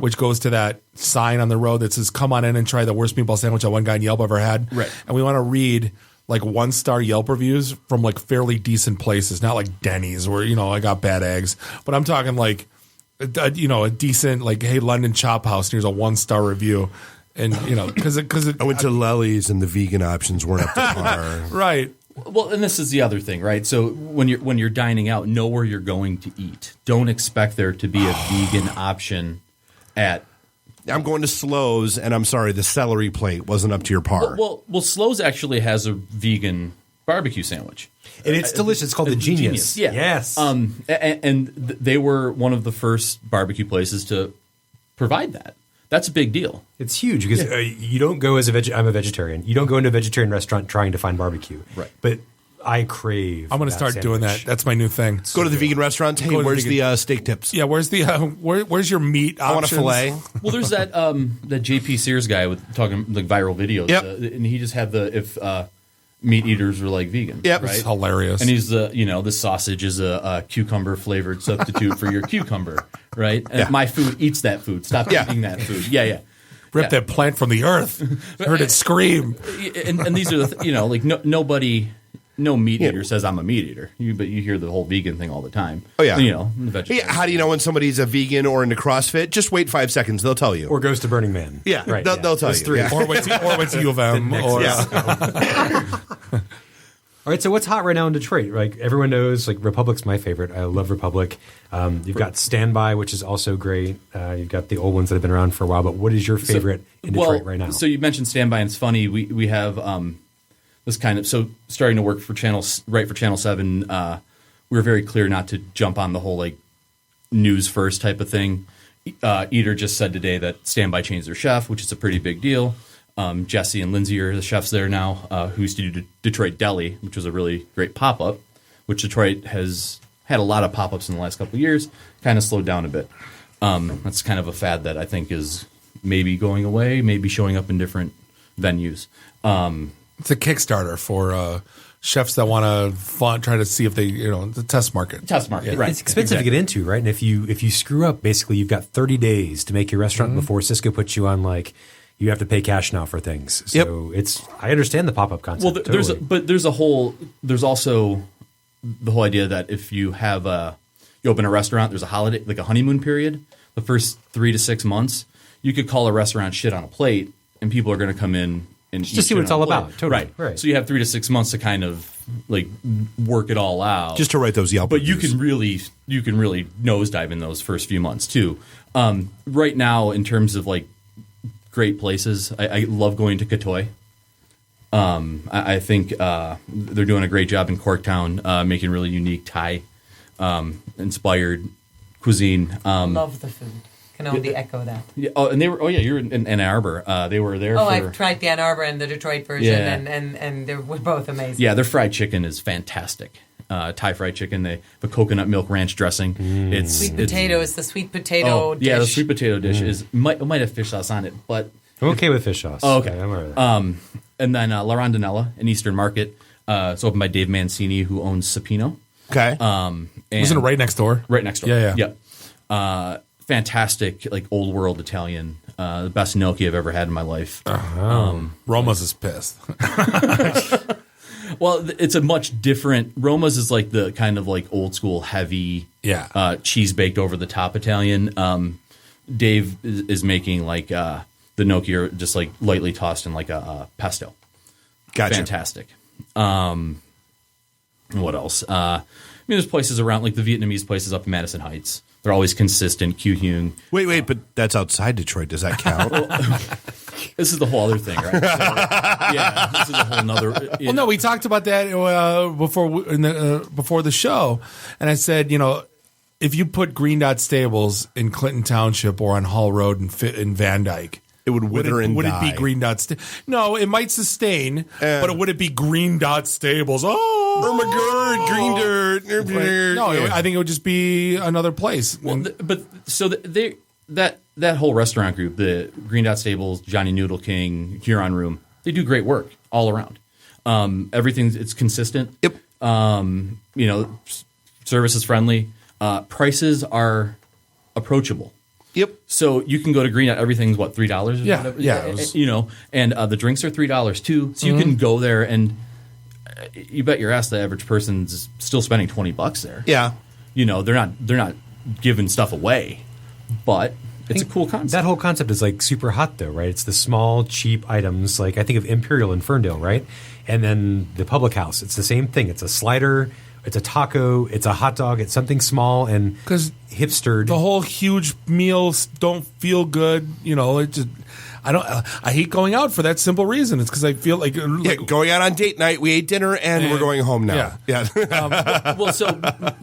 which goes to that sign on the road that says, come on in and try the worst meatball sandwich that one guy in Yelp ever had. Right. And we want to read like 1-star Yelp reviews from like fairly decent places, not like Denny's where, I got bad eggs, but I'm talking like, a decent, like, hey, London Chop House, and here's a 1-star review. And, because I went to Lely's and the vegan options weren't up to par. Right. Well, and this is the other thing, right? So when you're dining out, know where you're going to eat. Don't expect there to be a vegan option at. I'm going to Slows, and I'm sorry, the celery plate wasn't up to your par. Well, Slows actually has a vegan barbecue sandwich. And it's delicious. It's called the Genius. Yeah. Yes. And they were one of the first barbecue places to provide that. That's a big deal. It's huge because you don't go as I'm a vegetarian. You don't go into a vegetarian restaurant trying to find barbecue. Right. But I crave. I'm going to start doing that. That's my new thing. Go to the vegan restaurants. Hey, where's the steak tips? Yeah, where's the where's your meat options? I want a fillet. Well, there's that JP Sears guy with talking like viral videos. Yep. And he just had if meat eaters were like vegan. Yep. Right? It's hilarious. And he's the sausage is a cucumber flavored substitute for your cucumber, right? And my food eats that food. Stop eating that food. Yeah. Rip that plant from the earth. Heard it scream. And these are the nobody. No meat eater says I'm a meat eater, but you hear the whole vegan thing all the time. Oh yeah, how do you know when somebody's a vegan or into CrossFit? Just wait 5 seconds; they'll tell you. Or goes to Burning Man. Yeah, right. They'll tell you. 3. Yeah. Or went to U of M. All right, so what's hot right now in Detroit? Like everyone knows, like Republic's my favorite. I love Republic. You've got Standby, which is also great. You've got the old ones that have been around for a while. But what is your favorite in Detroit right now? So you mentioned Standby, and it's funny. We have this kind of starting to work for Channel 7. We were very clear not to jump on the whole like news first type of thing. Eater just said today that Standby changed their chef, which is a pretty big deal. Jesse and Lindsay are the chefs there now, who used to do Detroit Deli, which was a really great pop-up, which Detroit has had a lot of pop-ups in the last couple of years, kind of slowed down a bit. That's kind of a fad that I think is maybe going away, maybe showing up in different venues. It's a Kickstarter for chefs that want to try to see if they, the test market. Right. It's expensive to get into, right? And if you screw up, basically you've got 30 days to make your restaurant before Cisco puts you on like – you have to pay cash now for things. So I understand the pop-up concept. Well, there's also the whole idea that if you have you open a restaurant, there's a holiday, like a honeymoon period, the first 3 to 6 months, you could call a restaurant shit on a plate, and people are going to come in and just to see what it's all about. Totally. Right. So you have 3 to 6 months to kind of like work it all out, just to write those Yelp. But reviews. you can really nosedive in those first few months too. Right now, in terms of like great places, I love going to Katoy. I think they're doing a great job in Corktown, making really unique Thai inspired cuisine. Love the food. Can only echo that. Oh, Yeah. And they were. You're in Ann Arbor. They were there. I've tried the Ann Arbor and the Detroit version, Yeah. and they were both amazing. Yeah, their fried chicken is fantastic. Thai fried chicken. They have a coconut milk ranch dressing. Sweet potato is the sweet potato dish. Yeah, the sweet potato dish might have fish sauce on it, but I'm okay with fish sauce. Oh, okay. Yeah, I'm all right with that. And then La Rondinella in Eastern Market. It's opened by Dave Mancini, who owns Supino. Okay. Wasn't it right next door? Right next door. Yeah. Fantastic, like old world Italian. The best gnocchi I've ever had in my life. Roma's is pissed. Well, it's a much different. Roma's is like the kind of like old school heavy, cheese baked over the top Italian. Dave is making like the gnocchi are just like lightly tossed in like a pesto. Gotcha. Fantastic. What else? There's places around like the Vietnamese places up in Madison Heights. They're always consistent. Q Hung. Wait, but that's outside Detroit. Does that count? This is the whole other thing, right? So, yeah, this is a whole nother. Well, no, we talked about that before the show, and I said, if you put Green Dot Stables in Clinton Township or on Hall Road in Van Dyke, it would wither and die. Would it be Green Dot No, it might sustain, but would it be Green Dot Stables? Oh my God, green dirt. No, I think it would just be another place. Well, that whole restaurant group, the Green Dot Stables, Johnny Noodle King, Huron Room, they do great work all around. It's consistent. Yep. Service is friendly. Prices are approachable. Yep. So you can go to Green Dot. Everything's what, $3? Yeah. And the drinks are $3 too. So you can go there and you bet your ass the average person's still spending $20 there. Yeah. They're not giving stuff away, but it's a cool concept. That whole concept is like super hot though, right? It's the small, cheap items. Like I think of Imperial in Ferndale, right? And then the Public House. It's the same thing. It's a slider. It's a taco. It's a hot dog. It's something small and hipstered. The whole huge meals don't feel good. It just. I hate going out for that simple reason. It's because I feel like going out on date night. We ate dinner and we're going home now. Yeah. So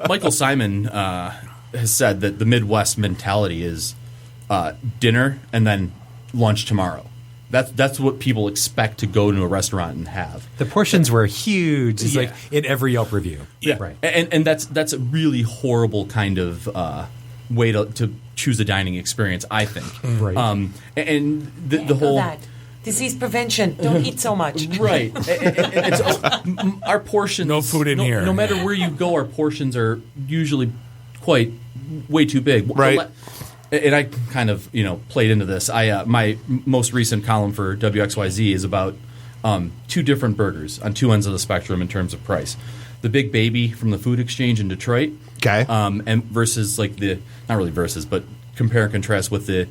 Michael Simon has said that the Midwest mentality is dinner and then lunch tomorrow. That's what people expect to go to a restaurant and have. The portions were huge. It's like in every Yelp review. Yeah, right. And that's a really horrible kind of way to choose a dining experience, I think. Right. And the whole that. Disease prevention. Don't eat so much. Right. Our portions. No food in here. No matter where you go, our portions are usually way too big. Right. And I kind of, played into this. My most recent column for WXYZ is about 2 different burgers on 2 ends of the spectrum in terms of price. The Big Baby from the Food Exchange in Detroit. Okay. And versus not really versus, but compare and contrast with the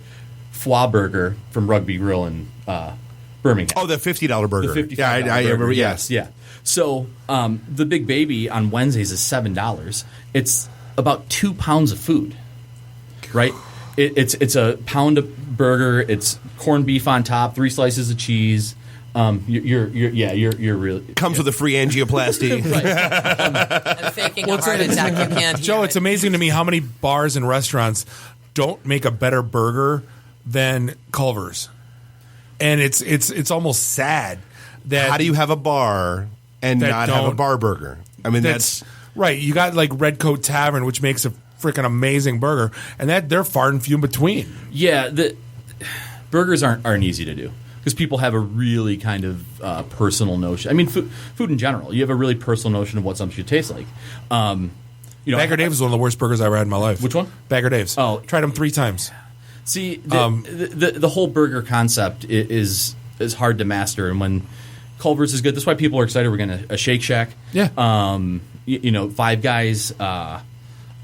Foie Burger from Rugby Grill in Birmingham. Oh, the $50 burger. The $50 I remember. Yes. Yeah. So the Big Baby on Wednesdays is $7. It's about 2 pounds of food, right? It's a pound of burger. It's corned beef on top, 3 slices of cheese. You're really comes with a free angioplasty. I'm faking a heart attack. You can't hear Joe, it's amazing to me how many bars and restaurants don't make a better burger than Culver's, and it's almost sad that. How do you have a bar and not have a bar burger? I mean, that's right. You got like Red Coat Tavern, which makes a freaking amazing burger, and they're far and few in between. Yeah, the burgers aren't easy to do because people have a really kind of personal notion. I mean, food in general, you have a really personal notion of what something should taste like. Bagger Dave's is one of the worst burgers I ever had in my life. Which one? Bagger Dave's. Oh, tried them 3 times. See, the whole burger concept is hard to master, and when Culver's is good, that's why people are excited. We're getting a Shake Shack. Yeah. Five Guys.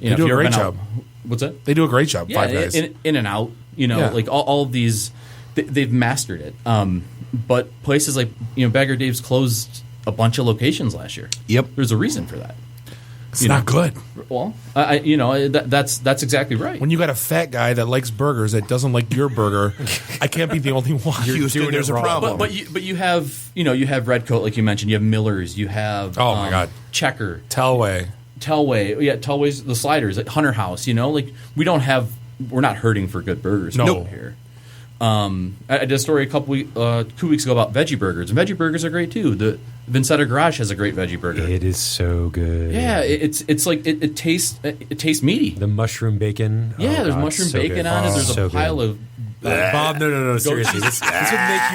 They do a great job. What's that? They do a great job. Yeah, Five Guys. In and out. know, like all of these, they've mastered it. But places like, Bagger Dave's closed a bunch of locations last year. Yep. There's a reason for that. It's not good. Well, that's exactly right. When you got a fat guy that likes burgers that doesn't like your burger, I can't be the only one. Houston, there's a problem. But you have Redcoat, like you mentioned. You have Miller's. You have my God, Checker, Telway. Yeah, Telway's the sliders at Hunter House. Like we're not hurting for good burgers here. I did a story 2 weeks ago about veggie burgers, and veggie burgers are great too. The Vincetta Garage has a great veggie burger. It is so good. Yeah, it's like it tastes meaty. The mushroom bacon. Yeah, there's mushroom bacon on it. There's a pile of. Bob, no, seriously. This would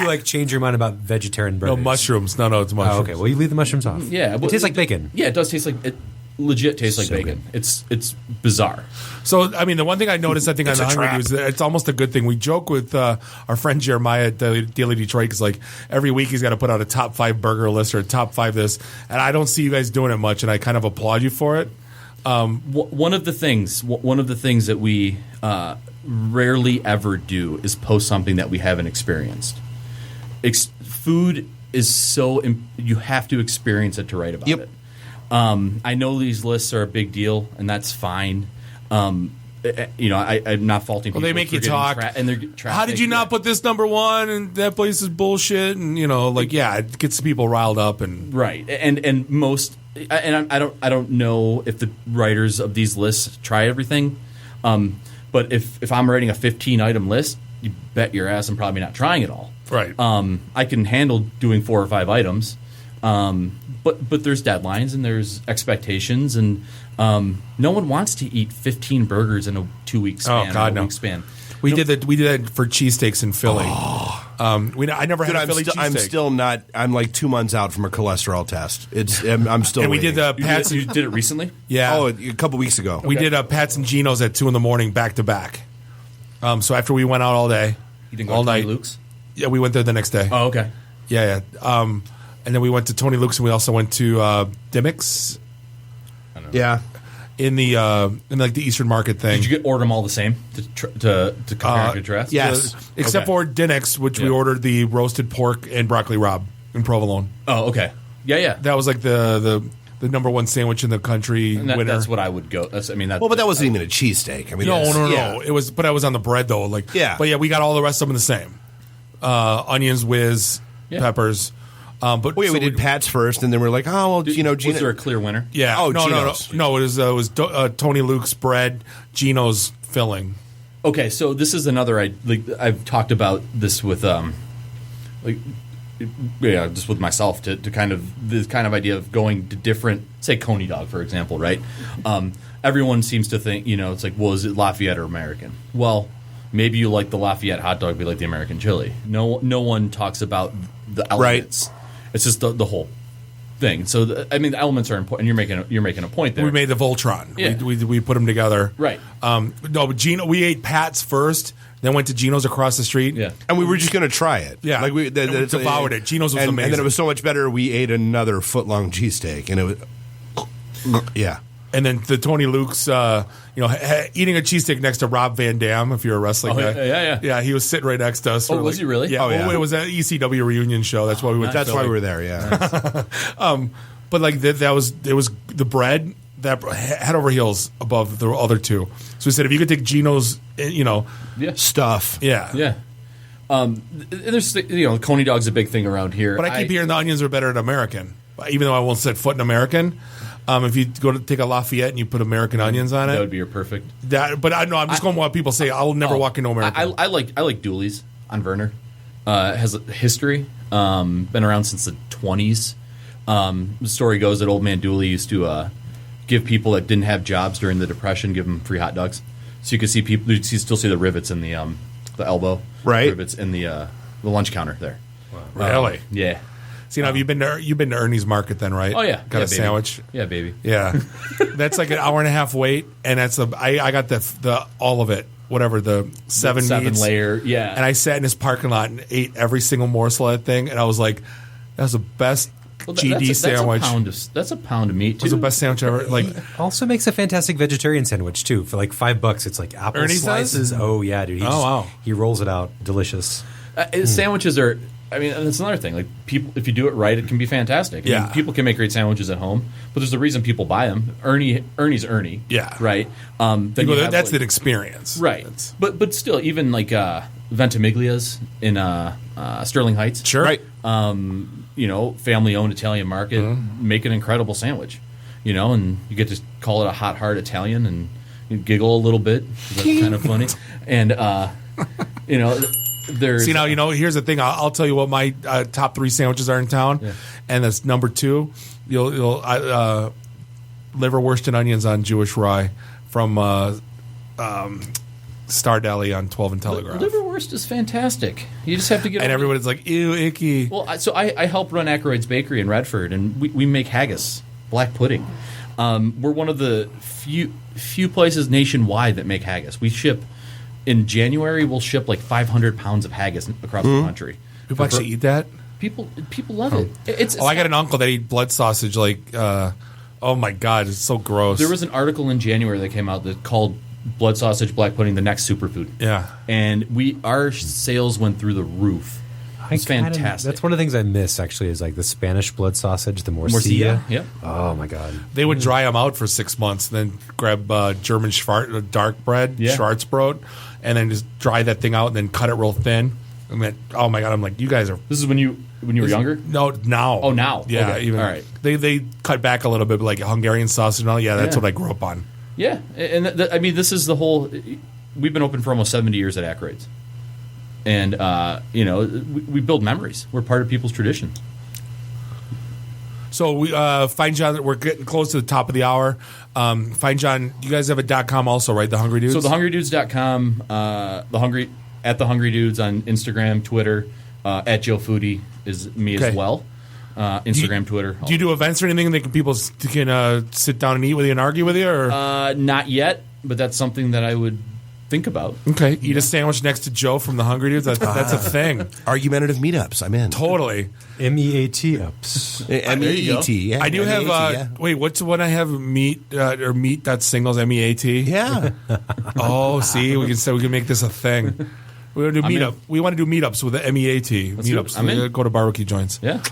make you change your mind about vegetarian burgers. No mushrooms. No, it's mushrooms. Oh, okay, well you leave the mushrooms off. Yeah, it tastes like bacon. Yeah, it does taste like it. Legit tastes like bacon. Good. It's bizarre. So, I mean, the one thing I noticed, I think, on the Hungry News, it's almost a good thing. We joke with our friend Jeremiah at Daily Detroit because, every week he's got to put out a top 5 burger list or a top 5 this, and I don't see you guys doing it much, and I kind of applaud you for it. One of the things that we rarely ever do is post something that we haven't experienced. Food is so you have to experience it to write about it. I know these lists are a big deal, and that's fine. I'm not faulting people. Well, they make you talk. How did you not put this number 1? And that place is bullshit. And it gets people riled up. And right. And most. And I don't know if the writers of these lists try everything. But if I'm writing a 15-item list, you bet your ass I'm probably not trying it all. Right. I can handle doing 4 or 5 items. But there's deadlines and there's expectations, and no one wants to eat 15 burgers in a 2-week span. Oh God, no! Week span. We did that for cheesesteaks in Philly. I never had a Philly cheesesteak. I'm still not. I'm like 2 months out from a cholesterol test. I'm still. And we waiting. did Pat's. You did it recently? Yeah. Oh, a couple weeks ago. We did Pat's and Geno's at 2 a.m. back to back. So after we went out all day, you didn't go all to night. Luke's? Yeah, we went there the next day. Oh, okay. Yeah. And then we went to Tony Luke's, and we also went to Dimmick's. I don't know. Yeah, in the Eastern Market thing. Did you order them all the same to compare and contrast? Yes, except for Dimmick's, which we ordered the roasted pork and broccoli rabe in provolone. Oh, okay. Yeah. That was like the number 1 sandwich in the country winner. That's what I would go. But that wasn't even a cheesesteak. I mean, no. It was, but I was on the bread though. But we got all the rest of them the same. Onions, whiz, peppers. But we did Pat's first, and then we're like, was there a clear winner? Yeah. Oh, no. It was Tony Luke's bread, Geno's filling. Okay, so this is another. I've talked about this with just with myself to kind of this kind of idea of going to different, say Coney dog for example, right? Everyone seems to think it's like, well, is it Lafayette or American? Well, maybe you like the Lafayette hot dog, but you like the American chili. No one talks about the elements. Right. It's just the whole thing. So the elements are important. You're making a point there. We made the Voltron. Yeah. We put them together. Right. But we ate Pat's first, then went to Geno's across the street. Yeah. And we were just going to try it. Yeah. Like we devoured it. Geno's was amazing. And then it was so much better. We ate another foot-long cheesesteak, and it was yeah. And then the Tony Luke's, eating a cheesesteak next to Rob Van Dam, if you're a wrestling guy. Yeah. Yeah, he was sitting right next to us. Oh, was he really? Yeah. Oh, yeah. It was an ECW reunion show. That's why we went. That's why we were there. Yeah. Nice. But it was the bread that head over heels above the other 2. So we said if you could take Geno's, stuff. Yeah. There's Coney dog's a big thing around here. But I keep hearing the onions are better at American, even though I won't set foot in American. If you go to take a Lafayette and you put American onions on it, that would be your perfect. But I know I'm just going with what people say. I'll never walk into American. I like Dooley's on Werner. Has a history. Been around since the 20s. The story goes that old man Dooley used to give people that didn't have jobs during the Depression, give them free hot dogs. So you could see people. You still see the rivets in the elbow, right? Rivets in the lunch counter there. Wow. Really? Yeah. So you've been to Ernie's Market then, right? Oh yeah, got a sandwich. Yeah, baby. Yeah, that's like an hour and a half wait, and that's I got the all of it, whatever the seven meats, layer. Yeah, and I sat in his parking lot and ate every single morsel of that thing, and I was like, that was the best Well, GD sandwich. That's a pound of meat, too. It was the best sandwich ever. Like, also makes a fantastic vegetarian sandwich, too. For like $5, it's like apple Ernie slices. does? Oh, yeah, dude. He rolls it out. Delicious. Sandwiches are... I mean, that's another thing. Like, people, if you do it right, it can be fantastic. I mean, people can make great sandwiches at home, but there's a reason people buy them. Ernie's Ernie. Yeah. Right? That's an experience. Right. But still, even like Ventimiglia's in Sterling Heights. Sure. Right. Family-owned Italian market, make an incredible sandwich. And you get to call it a hot, hard Italian, and you giggle a little bit. That's kind of funny. And, there's... See, now, here's the thing. I'll tell you what my top 3 sandwiches are in town, and that's number 2. Liverwurst and onions on Jewish rye from Star Deli on 12 and Telegraph. Liverwurst is fantask. You just have to get... And everybody's like, ew, icky. Well, so I help run Ackroyd's Bakery in Redford, and we make haggis, black pudding. We're one of the few places nationwide that make haggis. We ship... In January, we'll ship like 500 pounds of haggis across the country. People actually eat that? People love it. I got an uncle that ate blood sausage oh my God, it's so gross. There was an article in January that came out that called blood sausage, black pudding, the next superfood. Yeah. And our sales went through the roof. It's fantastic. That's one of the things I miss, actually, is like the Spanish blood sausage, the morcilla. Yep. Oh, my God. They would dry them out for 6 months, and then grab German dark bread, Schwarzbrot, and then just dry that thing out and then cut it real thin. And then, oh my God, I'm like, you guys are... This is when you were younger? No, now. Oh, now. Yeah, okay. even... All right. They cut back a little bit, like Hungarian sausage and all. Yeah, that's what I grew up on. Yeah, and this is the whole... We've been open for almost 70 years at Ackroyd's. And, we build memories. We're part of people's tradition. So we find John. We're getting close to the top of the hour. Find John. You guys have a .com also, right? The Hungry Dudes. So thehungrydudes.com. At the Hungry Dudes on Instagram, Twitter. At Joe Foodie is me as well. Instagram, Twitter. Do you do events or anything that people can sit down and eat with you and argue with you? Or not yet, but that's something that I would think about. Okay, eat a sandwich next to Joe from the Hungry Dudes. That's a thing. Argumentative meetups. I'm in. Totally. MEAT ups. MEAT. Yeah, I do have. Wait, what's the one I have? Meet or meet.singles. MEAT. Yeah. Oh, see, we can make this a thing. We want to do meetup. We want to do meetups with the MEAT meetups. I'm in. Go to barbecue joints. Yeah.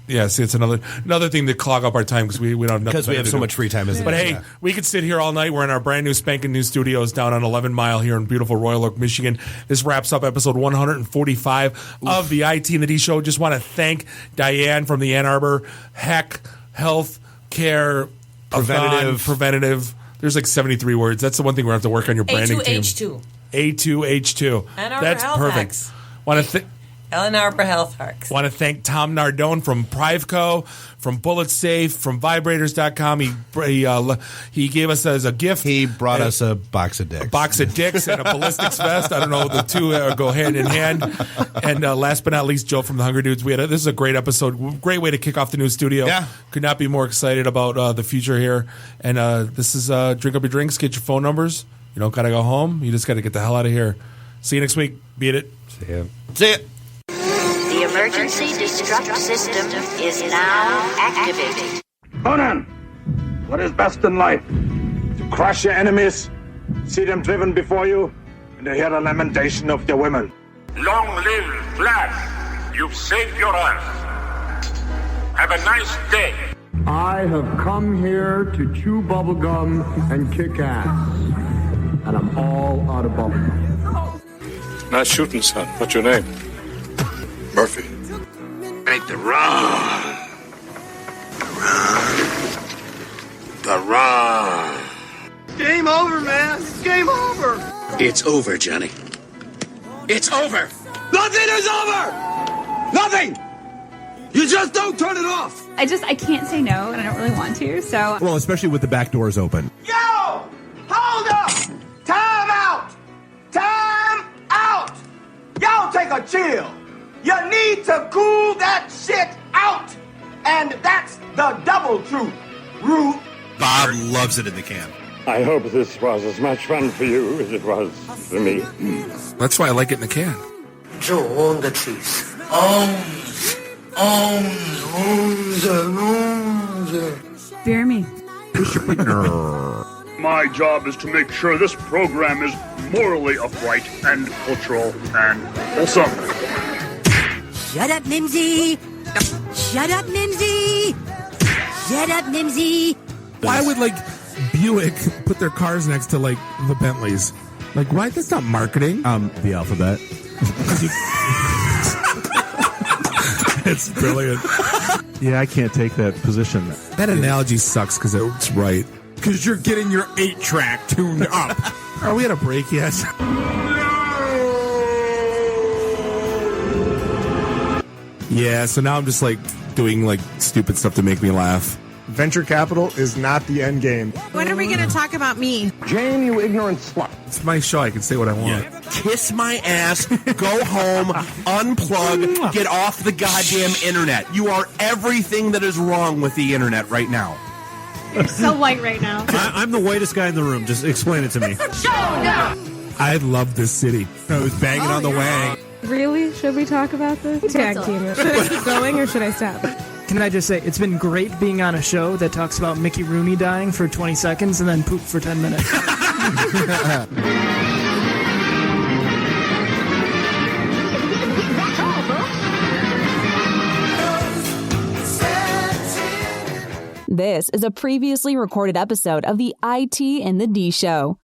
Yeah, see, it's another thing to clog up our time because we don't have nothing. Because we have so much free time, isn't it? But hey, we could sit here all night. We're in our brand new spanking new studios down on 11 Mile here in beautiful Royal Oak, Michigan. This wraps up episode 145 of the ITintheD show. Just want to thank Diane from the Ann Arbor Health Care Preventative. There's like 73 words. That's the one thing we're going to have to work on your branding team. A2H2. Ann Arbor That's Health perfect. Hacks. Want to Ann Arbor Health Hacks. Want to thank Tom Nardone from PriveCo, from Bullet Safe, from Vibrators.com. He gave us as a gift. He brought us a box of dicks. A box of dicks and a ballistics vest. I don't know, the two go hand in hand. And last but not least, Joe from the Hungry Dudes. This is a great episode. Great way to kick off the new studio. Yeah. Could not be more excited about the future here. And this is Drink Up Your Drinks. Get your phone numbers. You don't got to go home. You just got to get the hell out of here. See you next week. Beat it. See ya. See ya. The emergency destruct system is now activated. Conan, what is best in life? To crush your enemies, see them driven before you, and to hear the lamentation of your women. Long live Flash! You've saved your Earth. Have a nice day. I have come here to chew bubblegum and kick ass. And I'm all out of bubblegum. Nice shooting, son. What's your name? Murphy. Make the run. The run. Game over, man. It's game over. It's over, Johnny. It's over. Nothing is over. Nothing. You just don't turn it off. I can't say no, and I don't really want to, so. Well, especially with the back doors open. Yo! Hold up! Time out! Time out! Y'all take a chill. You need to cool that shit out. And that's the double truth, Ruth. Bob loves it in the can. I hope this was as much fun for you as it was for me. That's why I like it in the can. Joe, own the truth. Fear me. My job is to make sure this program is morally upright and cultural and wholesome. Shut up, Mimsy! Shut up, Mimsy! Shut up, Mimsy! Why would Buick put their cars next to the Bentleys? Why? That's not marketing. The alphabet. It's brilliant. Yeah, I can't take that position. That analogy sucks because it's right. Because you're getting your 8-track tuned up. Are we at a break yet? Yeah, so now I'm just doing stupid stuff to make me laugh. Venture capital is not the end game. When are we going to talk about me? Jane, you ignorant slut. It's my show. I can say what I want. Yeah. Kiss my ass, go home, unplug, get off the goddamn internet. You are everything that is wrong with the internet right now. You're so white right now. I'm the whitest guy in the room. Just explain it to me. I love this city. I was banging on the wang. Really? Should we talk about this? Tag team it. Should I keep going or should I stop? Can I just say, it's been great being on a show that talks about Mickey Rooney dying for 20 seconds and then poop for 10 minutes. This is a previously recorded episode of the IT and the D Show.